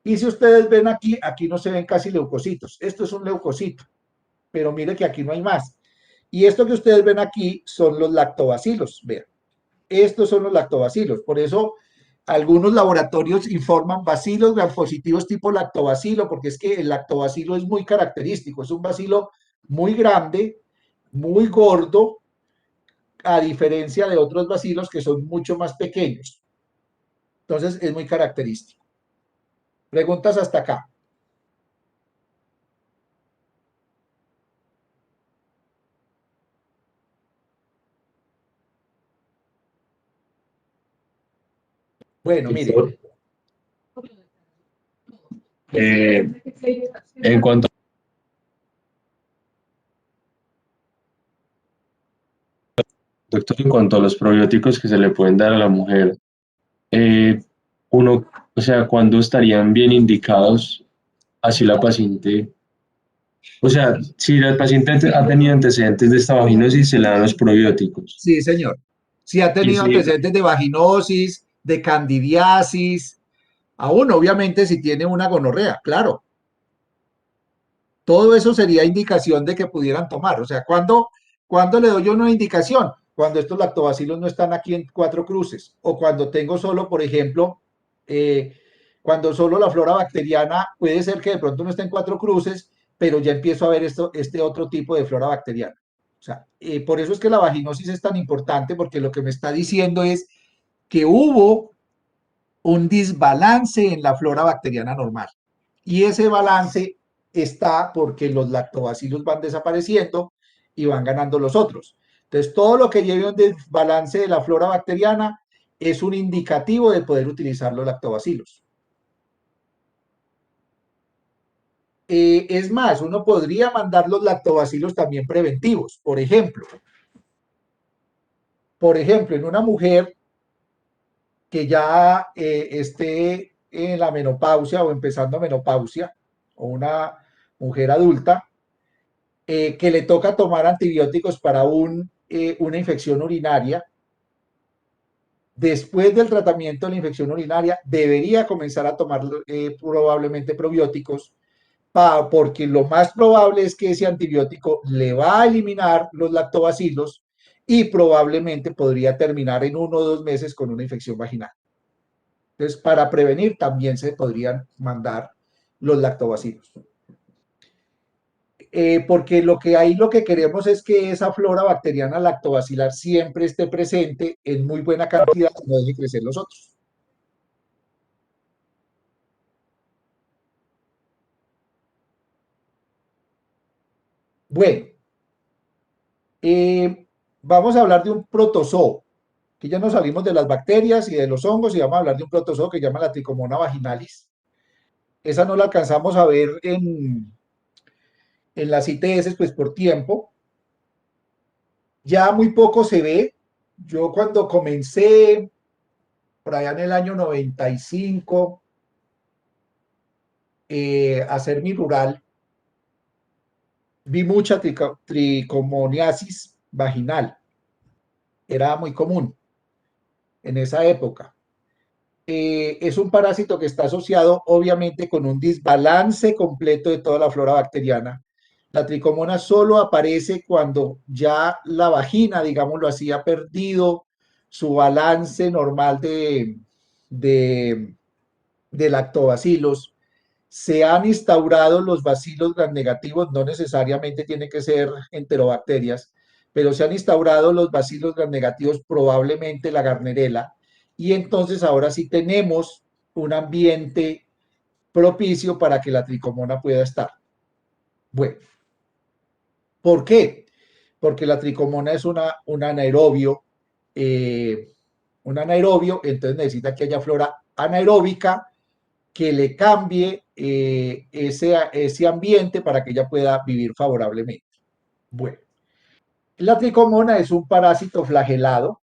Y si ustedes ven aquí, aquí no se ven casi leucocitos. Esto es un leucocito, pero mire que aquí no hay más. Y esto que ustedes ven aquí son los lactobacilos. Vean, estos son los lactobacilos. Por eso algunos laboratorios informan bacilos gram positivos tipo lactobacilo, porque es que el lactobacilo es muy característico. Es un bacilo muy grande, muy gordo, a diferencia de otros bacilos que son mucho más pequeños. Entonces es muy característico. Preguntas hasta acá. Bueno, mire, Doctor, en cuanto Doctor, en cuanto a los probióticos que se le pueden dar a la mujer, eh, uno, o sea, ¿cuándo estarían bien indicados así la paciente? O sea, si la paciente ha tenido antecedentes de esta vaginosis, se le dan los probióticos. sí, señor. Si ha Y tenido si, antecedentes de vaginosis, de candidiasis, aún obviamente si tiene una gonorrea, claro. Todo eso sería indicación de que pudieran tomar. O sea, ¿cuándo le doy yo una indicación? Cuando estos lactobacilos no están aquí en cuatro cruces o cuando tengo solo, por ejemplo, eh, cuando solo la flora bacteriana puede ser que de pronto no esté en cuatro cruces, pero ya empiezo a ver este otro tipo de flora bacteriana. O sea, por eso es que la vaginosis es tan importante porque lo que me está diciendo es que hubo un desbalance en la flora bacteriana normal. Y ese balance está porque los lactobacilos van desapareciendo y van ganando los otros. Entonces, todo lo que lleve un desbalance de la flora bacteriana es un indicativo de poder utilizar los lactobacilos. Es más, uno podría mandar los lactobacilos también preventivos. Por ejemplo, en una mujer que ya esté en la menopausia o empezando menopausia, o una mujer adulta, que le toca tomar antibióticos para una infección urinaria, después del tratamiento de la infección urinaria, debería comenzar a tomar probablemente probióticos, porque lo más probable es que ese antibiótico le va a eliminar los lactobacilos y probablemente podría terminar en 1 o 2 meses con una infección vaginal. Entonces, para prevenir también se podrían mandar los lactobacilos. Porque lo que queremos es que esa flora bacteriana lactobacilar siempre esté presente en muy buena cantidad y no deje crecer los otros. Bueno, vamos a hablar de un protozoo, que ya nos salimos de las bacterias y de los hongos y vamos a hablar de un protozoo que se llama la Trichomona vaginalis. Esa no la alcanzamos a ver en las ITS, pues por tiempo. Ya muy poco se ve. Yo cuando comencé, por allá en el año 95, a hacer mi rural, vi mucha tricomoniasis vaginal. Era muy común en esa época. Es un parásito que está asociado obviamente con un desbalance completo de toda la flora bacteriana. La tricomona solo aparece cuando ya la vagina, digámoslo así, ha perdido su balance normal de, de lactobacilos. Se han instaurado los bacilos gram negativos, no necesariamente tiene que ser enterobacterias, pero se han instaurado los bacilos gram negativos, probablemente la Gardnerella, y entonces ahora sí tenemos un ambiente propicio para que la tricomona pueda estar. Bueno, ¿por qué? Porque la tricomona es un anaerobio, entonces necesita que haya flora anaeróbica que le cambie ese ambiente para que ella pueda vivir favorablemente. Bueno, La tricomona es un parásito flagelado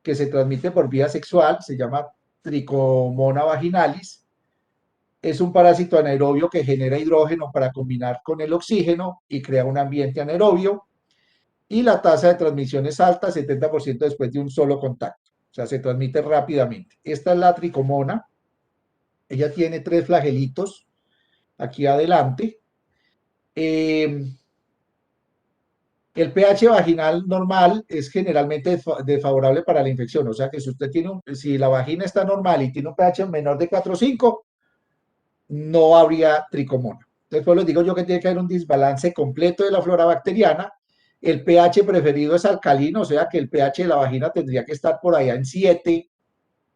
que se transmite por vía sexual, se llama Tricomona vaginalis. Es un parásito anaerobio que genera hidrógeno para combinar con el oxígeno y crea un ambiente anaerobio. Y la tasa de transmisión es alta, 70% después de un solo contacto. O sea, se transmite rápidamente. Esta es la tricomona. Ella tiene 3 flagelitos aquí adelante. El pH vaginal normal es generalmente desfavorable para la infección. O sea que si usted tiene si la vagina está normal y tiene un pH menor de 4,5, no habría tricomona. Entonces, pues les digo yo que tiene que haber un desbalance completo de la flora bacteriana. El pH preferido es alcalino, o sea que el pH de la vagina tendría que estar por allá en 7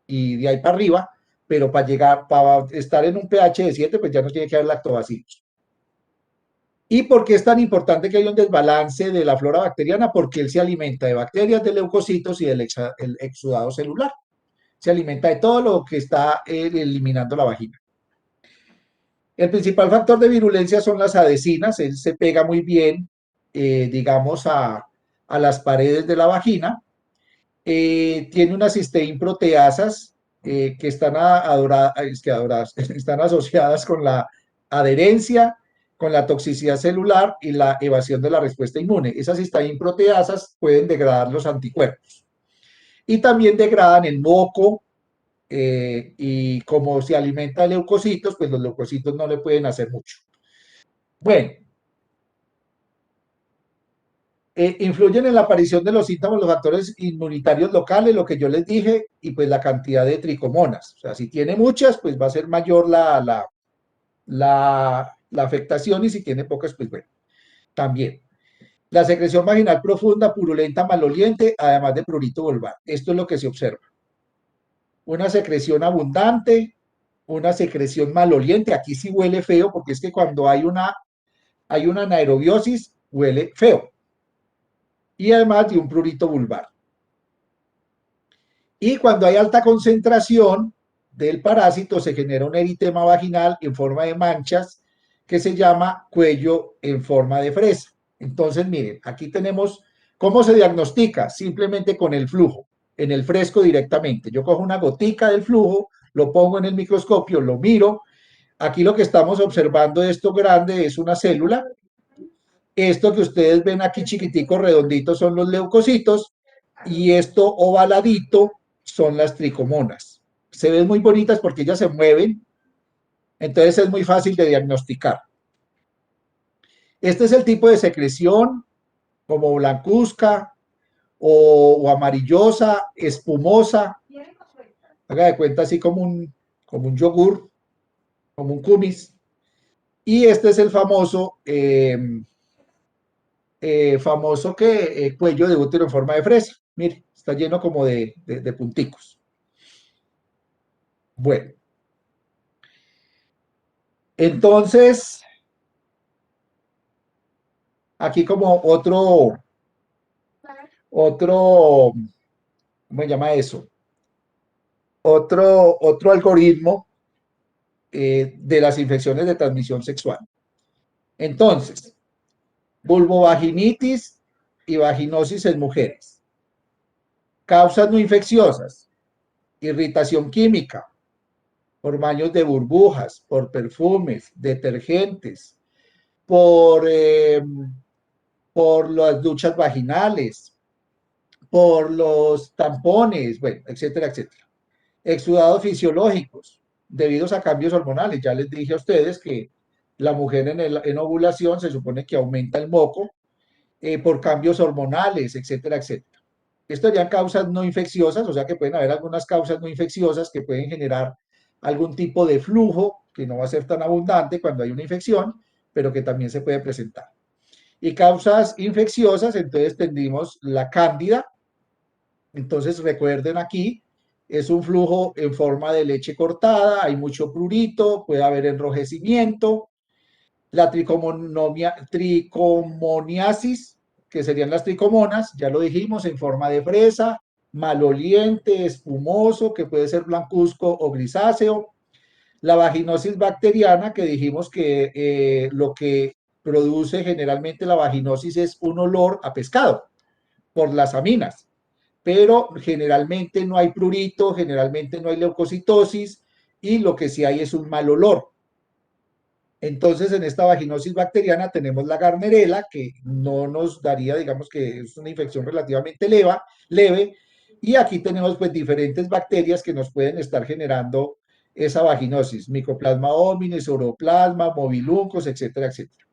y de ahí para arriba, pero para estar en un pH de 7, pues ya no tiene que haber lactobacilos. ¿Y por qué es tan importante que haya un desbalance de la flora bacteriana? Porque él se alimenta de bacterias, de leucocitos y del exudado celular. Se alimenta de todo lo que está eliminando la vagina. El principal factor de virulencia son las adhesinas. Él se pega muy bien, digamos, a las paredes de la vagina. Tiene unas cisteín proteasas que están están asociadas con la adherencia, con la toxicidad celular y la evasión de la respuesta inmune. Esas cisteín proteasas pueden degradar los anticuerpos y también degradan el moco, y como se alimenta de leucocitos, pues los leucocitos no le pueden hacer mucho. Bueno, influyen en la aparición de los síntomas los factores inmunitarios locales, lo que yo les dije, y pues la cantidad de tricomonas. O sea, si tiene muchas, pues va a ser mayor la afectación, y si tiene pocas, pues bueno, también. La secreción vaginal profunda, purulenta, maloliente, además de prurito vulvar. Esto es lo que se observa. Una secreción abundante, una secreción maloliente. Aquí sí huele feo, porque es que cuando hay una anaerobiosis, huele feo. Y además de un prurito vulvar. Y cuando hay alta concentración del parásito, se genera un eritema vaginal en forma de manchas que se llama cuello en forma de fresa. Entonces, miren, aquí tenemos cómo se diagnostica, simplemente con el flujo, en el fresco directamente. Yo cojo una gotica del flujo, lo pongo en el microscopio, lo miro. Aquí lo que estamos observando de esto grande es una célula. Esto que ustedes ven aquí chiquitico, redondito, son los leucocitos, y esto ovaladito son las tricomonas. Se ven muy bonitas porque ellas se mueven, entonces es muy fácil de diagnosticar. Este es el tipo de secreción, como blancuzca o amarillosa, espumosa. Haga de cuenta así como un yogur, como un kumis. Y este es el famoso cuello de útero en forma de fresa. Mire, está lleno como de punticos. Bueno, entonces, aquí como otro, ¿cómo se llama eso? Otro algoritmo de las infecciones de transmisión sexual. Entonces, vulvovaginitis y vaginosis en mujeres. Causas no infecciosas, irritación química, por baños de burbujas, por perfumes, detergentes, por las duchas vaginales, por los tampones, bueno, etcétera, etcétera. Exudados fisiológicos, debidos a cambios hormonales. Ya les dije a ustedes que la mujer en ovulación se supone que aumenta el moco por cambios hormonales, etcétera, etcétera. Esto serían causas no infecciosas, o sea que pueden haber algunas causas no infecciosas que pueden generar algún tipo de flujo que no va a ser tan abundante cuando hay una infección, pero que también se puede presentar. Y causas infecciosas, entonces tendrimos la cándida. Entonces recuerden aquí, es un flujo en forma de leche cortada, hay mucho prurito, puede haber enrojecimiento. La tricomoniasis, que serían las tricomonas, ya lo dijimos, en forma de fresa, maloliente, espumoso, que puede ser blancuzco o grisáceo. La vaginosis bacteriana, que dijimos que lo que produce generalmente la vaginosis es un olor a pescado por las aminas, pero generalmente no hay prurito, generalmente no hay leucocitosis y lo que sí hay es un mal olor. Entonces, en esta vaginosis bacteriana tenemos la Gardnerella, que no nos daría, digamos que es una infección relativamente leve, y aquí tenemos pues diferentes bacterias que nos pueden estar generando esa vaginosis, Mycoplasma hominis, Uroplasma, Mobiluncos, etcétera, etcétera.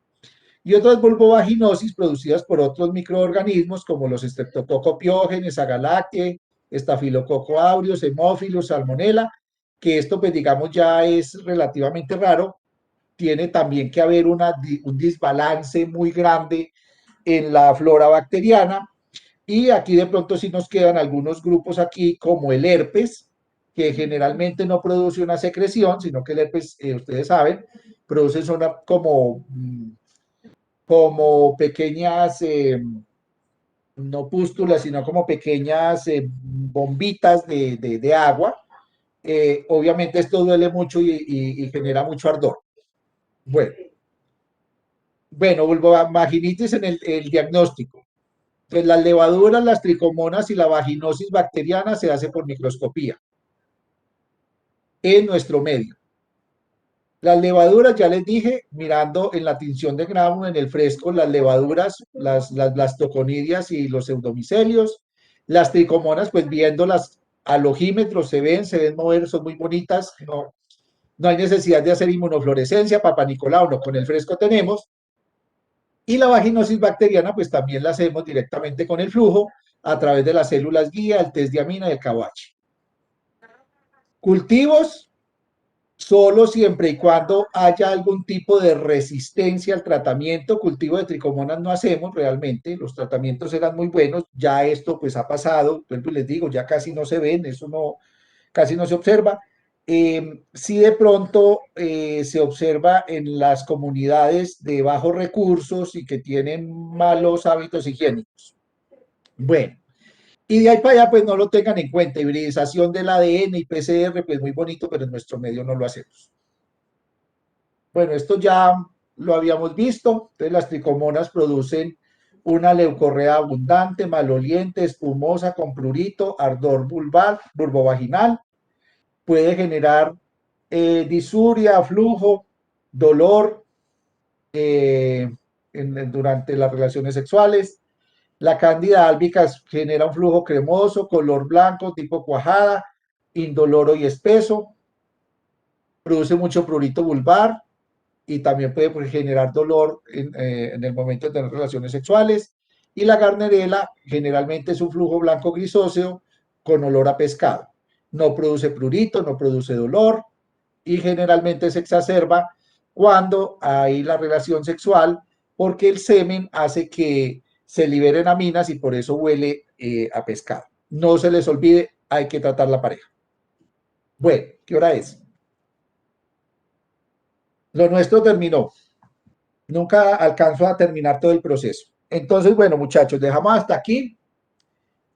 Y otras vulvovaginosis producidas por otros microorganismos como los Streptococcus pyogenes, Agalactiae, Staphylococcus aureus, Haemophilus, Salmonella, que esto pues digamos ya es relativamente raro. Tiene también que haber un desbalance muy grande en la flora bacteriana. Y aquí de pronto sí nos quedan algunos grupos aquí, como el herpes, que generalmente no produce una secreción, sino que el herpes, ustedes saben, produce como pequeñas, no pústulas, sino como pequeñas bombitas de agua. Obviamente esto duele mucho y genera mucho ardor. Bueno, vulvovaginitis en el diagnóstico. Pues las levaduras, las tricomonas y la vaginosis bacteriana se hace por microscopía en nuestro medio. Las levaduras, ya les dije, mirando en la tinción de Gram en el fresco, las levaduras, las blastoconidias y los pseudomicelios. Las tricomonas, pues viéndolas al ojímetro, se ven mover, son muy bonitas. No hay necesidad de hacer inmunofluorescencia, Papa Nicolau, no, con el fresco tenemos. Y la vaginosis bacteriana, pues también la hacemos directamente con el flujo a través de las células guía, el test de amina y el KOH. Cultivos, solo siempre y cuando haya algún tipo de resistencia al tratamiento. Cultivo de tricomonas no hacemos realmente, los tratamientos eran muy buenos, ya esto pues ha pasado, pues les digo, ya casi no se ven, eso no, casi no se observa. Sí de pronto se observa en las comunidades de bajos recursos y que tienen malos hábitos higiénicos. Bueno, y de ahí para allá pues no lo tengan en cuenta. Hibridización del ADN y PCR, pues muy bonito, pero en nuestro medio no lo hacemos. Bueno, esto ya lo habíamos visto. Entonces las tricomonas producen una leucorrea abundante, maloliente, espumosa, con prurito, ardor vulvar, vulvovaginal. Puede generar disuria, flujo, dolor durante las relaciones sexuales. La cándida albicans genera un flujo cremoso, color blanco, tipo cuajada, indoloro y espeso. Produce mucho prurito vulvar y también puede generar dolor en el momento de tener relaciones sexuales. Y la Gardnerella generalmente es un flujo blanco grisóseo con olor a pescado. No produce prurito, no produce dolor y generalmente se exacerba cuando hay la relación sexual porque el semen hace que se liberen aminas y por eso huele a pescado. No se les olvide, hay que tratar la pareja. Bueno, ¿qué hora es? Lo nuestro terminó. Nunca alcanzo a terminar todo el proceso. Entonces, bueno, muchachos, dejamos hasta aquí.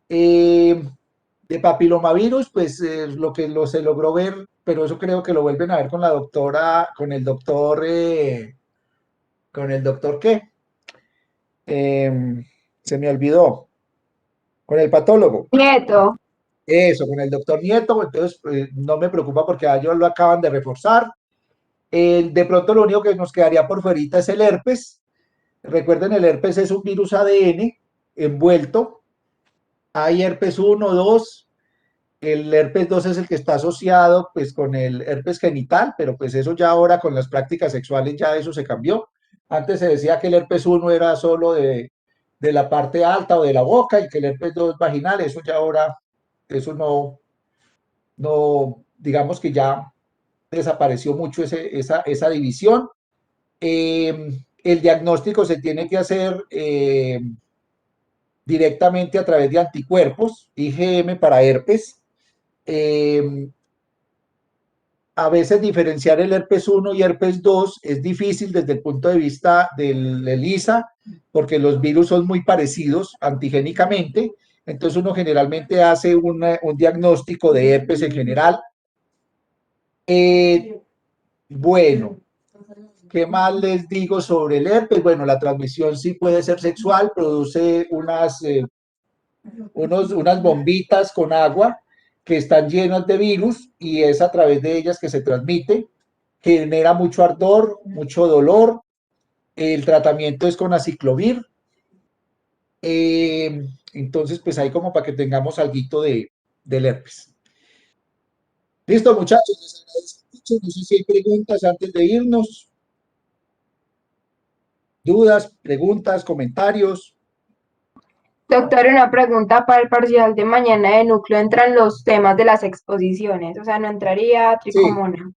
De papilomavirus, pues lo que se logró ver, pero eso creo que lo vuelven a ver con la doctora, con el doctor ¿qué? Se me olvidó, con el patólogo. Nieto. Eso, con el doctor Nieto, entonces no me preocupa porque a ellos lo acaban de reforzar. De pronto lo único que nos quedaría por fuera es el herpes. Recuerden, el herpes es un virus ADN envuelto. Hay herpes 1, 2. El herpes 2 es el que está asociado pues con el herpes genital, pero pues eso ya ahora con las prácticas sexuales ya eso se cambió. Antes se decía que el herpes 1 era solo de la parte alta o de la boca y que el herpes 2 vaginal, eso ya ahora, eso no, digamos que ya desapareció mucho esa división. El diagnóstico se tiene que hacer directamente a través de anticuerpos, IgM para herpes. A veces diferenciar el herpes 1 y herpes 2 es difícil desde el punto de vista del ELISA, porque los virus son muy parecidos antigénicamente, entonces uno generalmente hace un diagnóstico de herpes en general. Bueno, ¿Qué más les digo sobre el herpes? Bueno, la transmisión sí puede ser sexual, produce unas bombitas con agua que están llenas de virus y es a través de ellas que se transmite, genera mucho ardor, mucho dolor. El tratamiento es con aciclovir. Entonces, pues ahí como para que tengamos algo del herpes. Listo, muchachos, les agradezco mucho. No sé si hay preguntas antes de irnos. Dudas, preguntas, comentarios. Doctor, una pregunta para el parcial de mañana de núcleo. ¿Entran los temas de las exposiciones? O sea, ¿no entraría Sí, tricomona?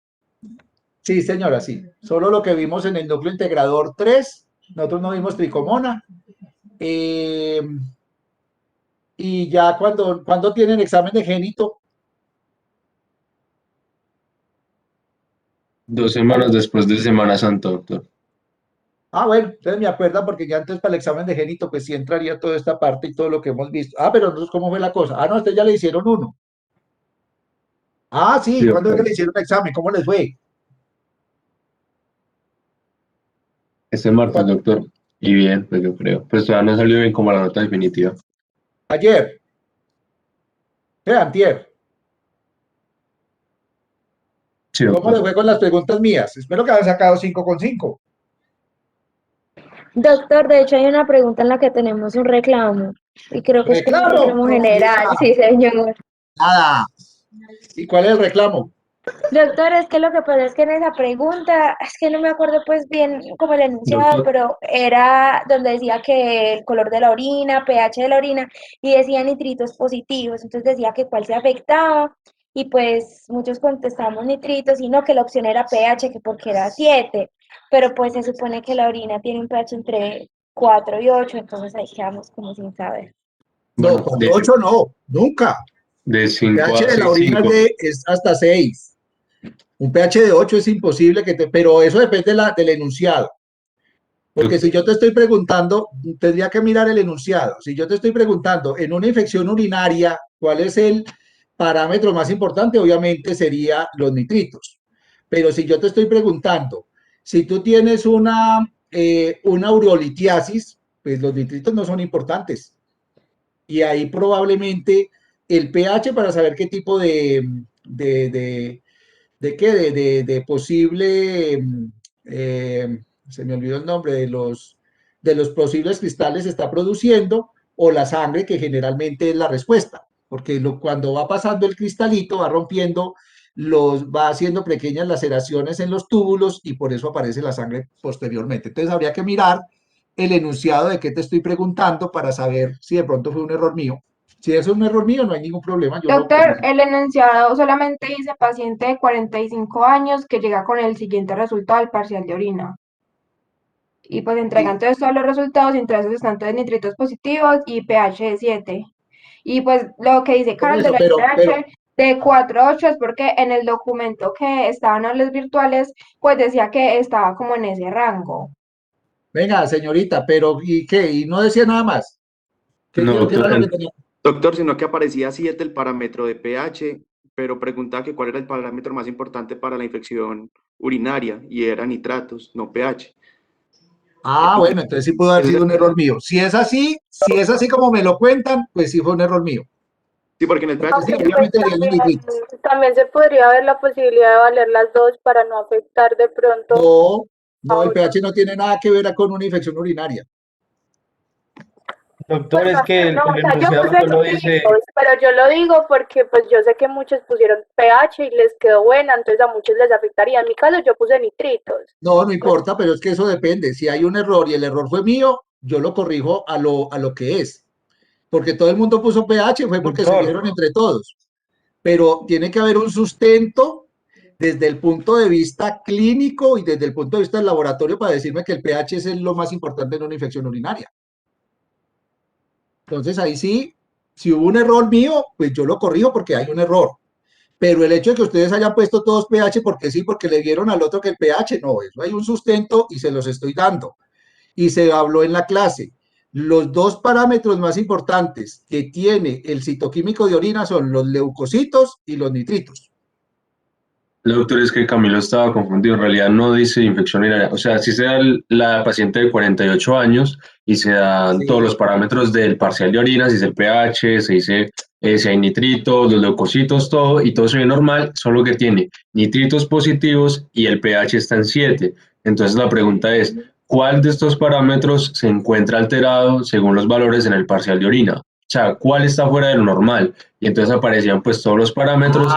sí, señora, sí. Solo lo que vimos en el núcleo integrador 3. Nosotros no vimos tricomona. Eh, y ya cuando tienen examen de génito, 2 semanas después de Semana Santa, doctor. bueno, entonces me acuerdan porque ya antes para el examen de génito, pues sí entraría toda esta parte y todo lo que hemos visto. Pero nosotros, ¿cómo fue la cosa? No, a usted ya le hicieron uno. Sí, Sí, ¿cuándo es que doctor. le hicieron el examen? ¿Cómo les fue? Este martes, ¿Cuándo? doctor. Y bien, pues yo creo. Pues todavía no ha salido bien como la nota definitiva. Ayer, antier. Sí, ¿Cómo les doctor. fue con las preguntas mías? Espero que hayan sacado 5,5. Doctor, de hecho hay una pregunta en la que tenemos un reclamo y creo que es como un ¡Reclamo! reclamo No me general, diga sí, señor. nada. ¿Y cuál es el reclamo? Doctor, es que lo que pasa es que en esa pregunta, es que no me acuerdo pues bien como el enunciado, Doctor, pero era donde decía que el color de la orina, pH de la orina, y decía nitritos positivos, entonces decía que cuál se afectaba, y pues muchos contestamos nitritos, y no, que la opción era pH, que porque era 7, pero pues se supone que la orina tiene un pH entre 4 y 8, entonces ahí quedamos como sin saber. No, bueno, 4,8 no, nunca. de El 5 pH a de la orina 6,5. es hasta 6. Un pH de 8 es imposible pero eso depende del enunciado. Porque si Doctor, yo te estoy preguntando, tendría que mirar el enunciado. Si yo te estoy preguntando en una infección urinaria, ¿cuál es el parámetro más importante? Obviamente sería los nitritos. Pero si yo te estoy preguntando, si tú tienes una urolitiasis, pues los nitritos no son importantes. Y ahí probablemente el pH para saber qué tipo de, de, de posible, se me olvidó el nombre, de los posibles cristales se está produciendo, o la sangre, que generalmente es la respuesta, porque cuando va pasando el cristalito, va rompiendo, va haciendo pequeñas laceraciones en los túbulos y por eso aparece la sangre posteriormente. Entonces habría que mirar el enunciado de qué te estoy preguntando para saber si de pronto fue un error mío. Si es un error mío, no hay ningún problema, yo lo Doctor, corrijo. el enunciado solamente dice paciente de 45 años que llega con el siguiente resultado al parcial de orina. Y pues entregan Sí, entonces todos los resultados, entre esos están todos nitritos positivos y pH de 7. Y pues lo que dice por Carol de eso, la pero pH de 4 a 8 es porque en el documento que estaban aulas virtuales, pues decía que estaba como en ese rango. venga, señorita, pero ¿y qué? ¿Y no decía nada más? no, ¿Qué era doctor, lo que tenía? Doctor, sino que aparecía 7 el parámetro de pH, pero preguntaba que cuál era el parámetro más importante para la infección urinaria y era nitratos, no pH. Entonces, Bueno, entonces sí pudo haber ese es sido el- un error mío. Si es así como me lo cuentan, pues sí fue un error mío. sí, porque en el pH Porque sí, sí, Aunque pues obviamente deberían los nitritos. también se podría ver la posibilidad de valer las dos para no afectar de pronto No, no, a el uno. pH no tiene nada que ver con una infección urinaria. Pues Doctor, es que bueno, no, el o sea, yo enunciado puse solo dice, nitritos, pero yo lo digo porque pues yo sé que muchos pusieron pH y les quedó buena, entonces a muchos les afectaría. En mi caso yo puse nitritos. No, no Pues importa, pero es que eso depende. Si hay un error y el error fue mío, yo lo corrijo a lo que es. Porque todo el mundo puso pH, fue porque doctor, subieron entre todos. Pero tiene que haber un sustento desde el punto de vista clínico y desde el punto de vista del laboratorio para decirme que el pH es lo más importante en una infección urinaria. Entonces ahí sí, si hubo un error mío, pues yo lo corrijo porque hay un error. Pero el hecho de que ustedes hayan puesto todos pH porque sí, porque le dieron al otro que el pH, no, eso hay un sustento y se los estoy dando. Y se habló en la clase. Los dos parámetros más importantes que tiene el citoquímico de orina son los leucocitos y los nitritos. El doctor, es que Camilo estaba confundido. En realidad no dice infección urinaria. O sea, si se da la paciente de 48 años y se dan Sí. todos los parámetros del parcial de orina, si es el pH, se dice si hay nitritos, los leucocitos, todo, y todo se ve normal, solo que tiene nitritos positivos y el pH está en 7. Entonces la pregunta es, ¿cuál de estos parámetros se encuentra alterado según los valores en el parcial de orina? O sea, ¿cuál está fuera de lo normal? Y entonces aparecían pues todos los parámetros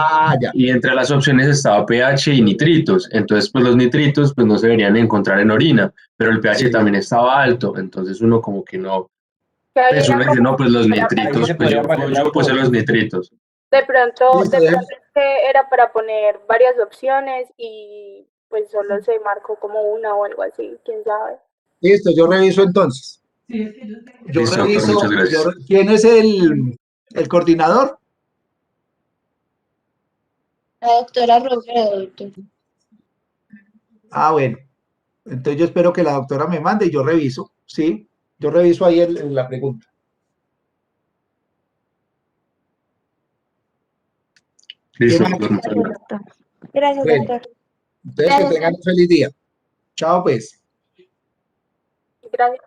Ya. y entre las opciones estaba pH y nitritos. Entonces pues los nitritos pues no se deberían encontrar en orina, pero el pH Sí. también estaba alto, entonces uno como que no, Que ahí pues era uno dice, como no, pues los para Ahí nitritos, se pues podría yo manejar puse todo. los nitritos. de pronto Listo, es que era para poner varias opciones y pues solo se marcó como una o algo así, quién sabe. listo, yo reviso entonces. Yo Listo, doctor, reviso. muchas gracias. ¿Quién es el coordinador? La doctora Robledo, doctor. Bueno. Entonces yo espero que la doctora me mande y yo reviso, ¿sí? Yo reviso ahí la pregunta. ¿Qué Listo, más? doctor, muchas Gracias, gracias. doctor. Gracias, Bueno, doctor. entonces que Gracias. tengan un feliz día. Chao, pues. Gracias.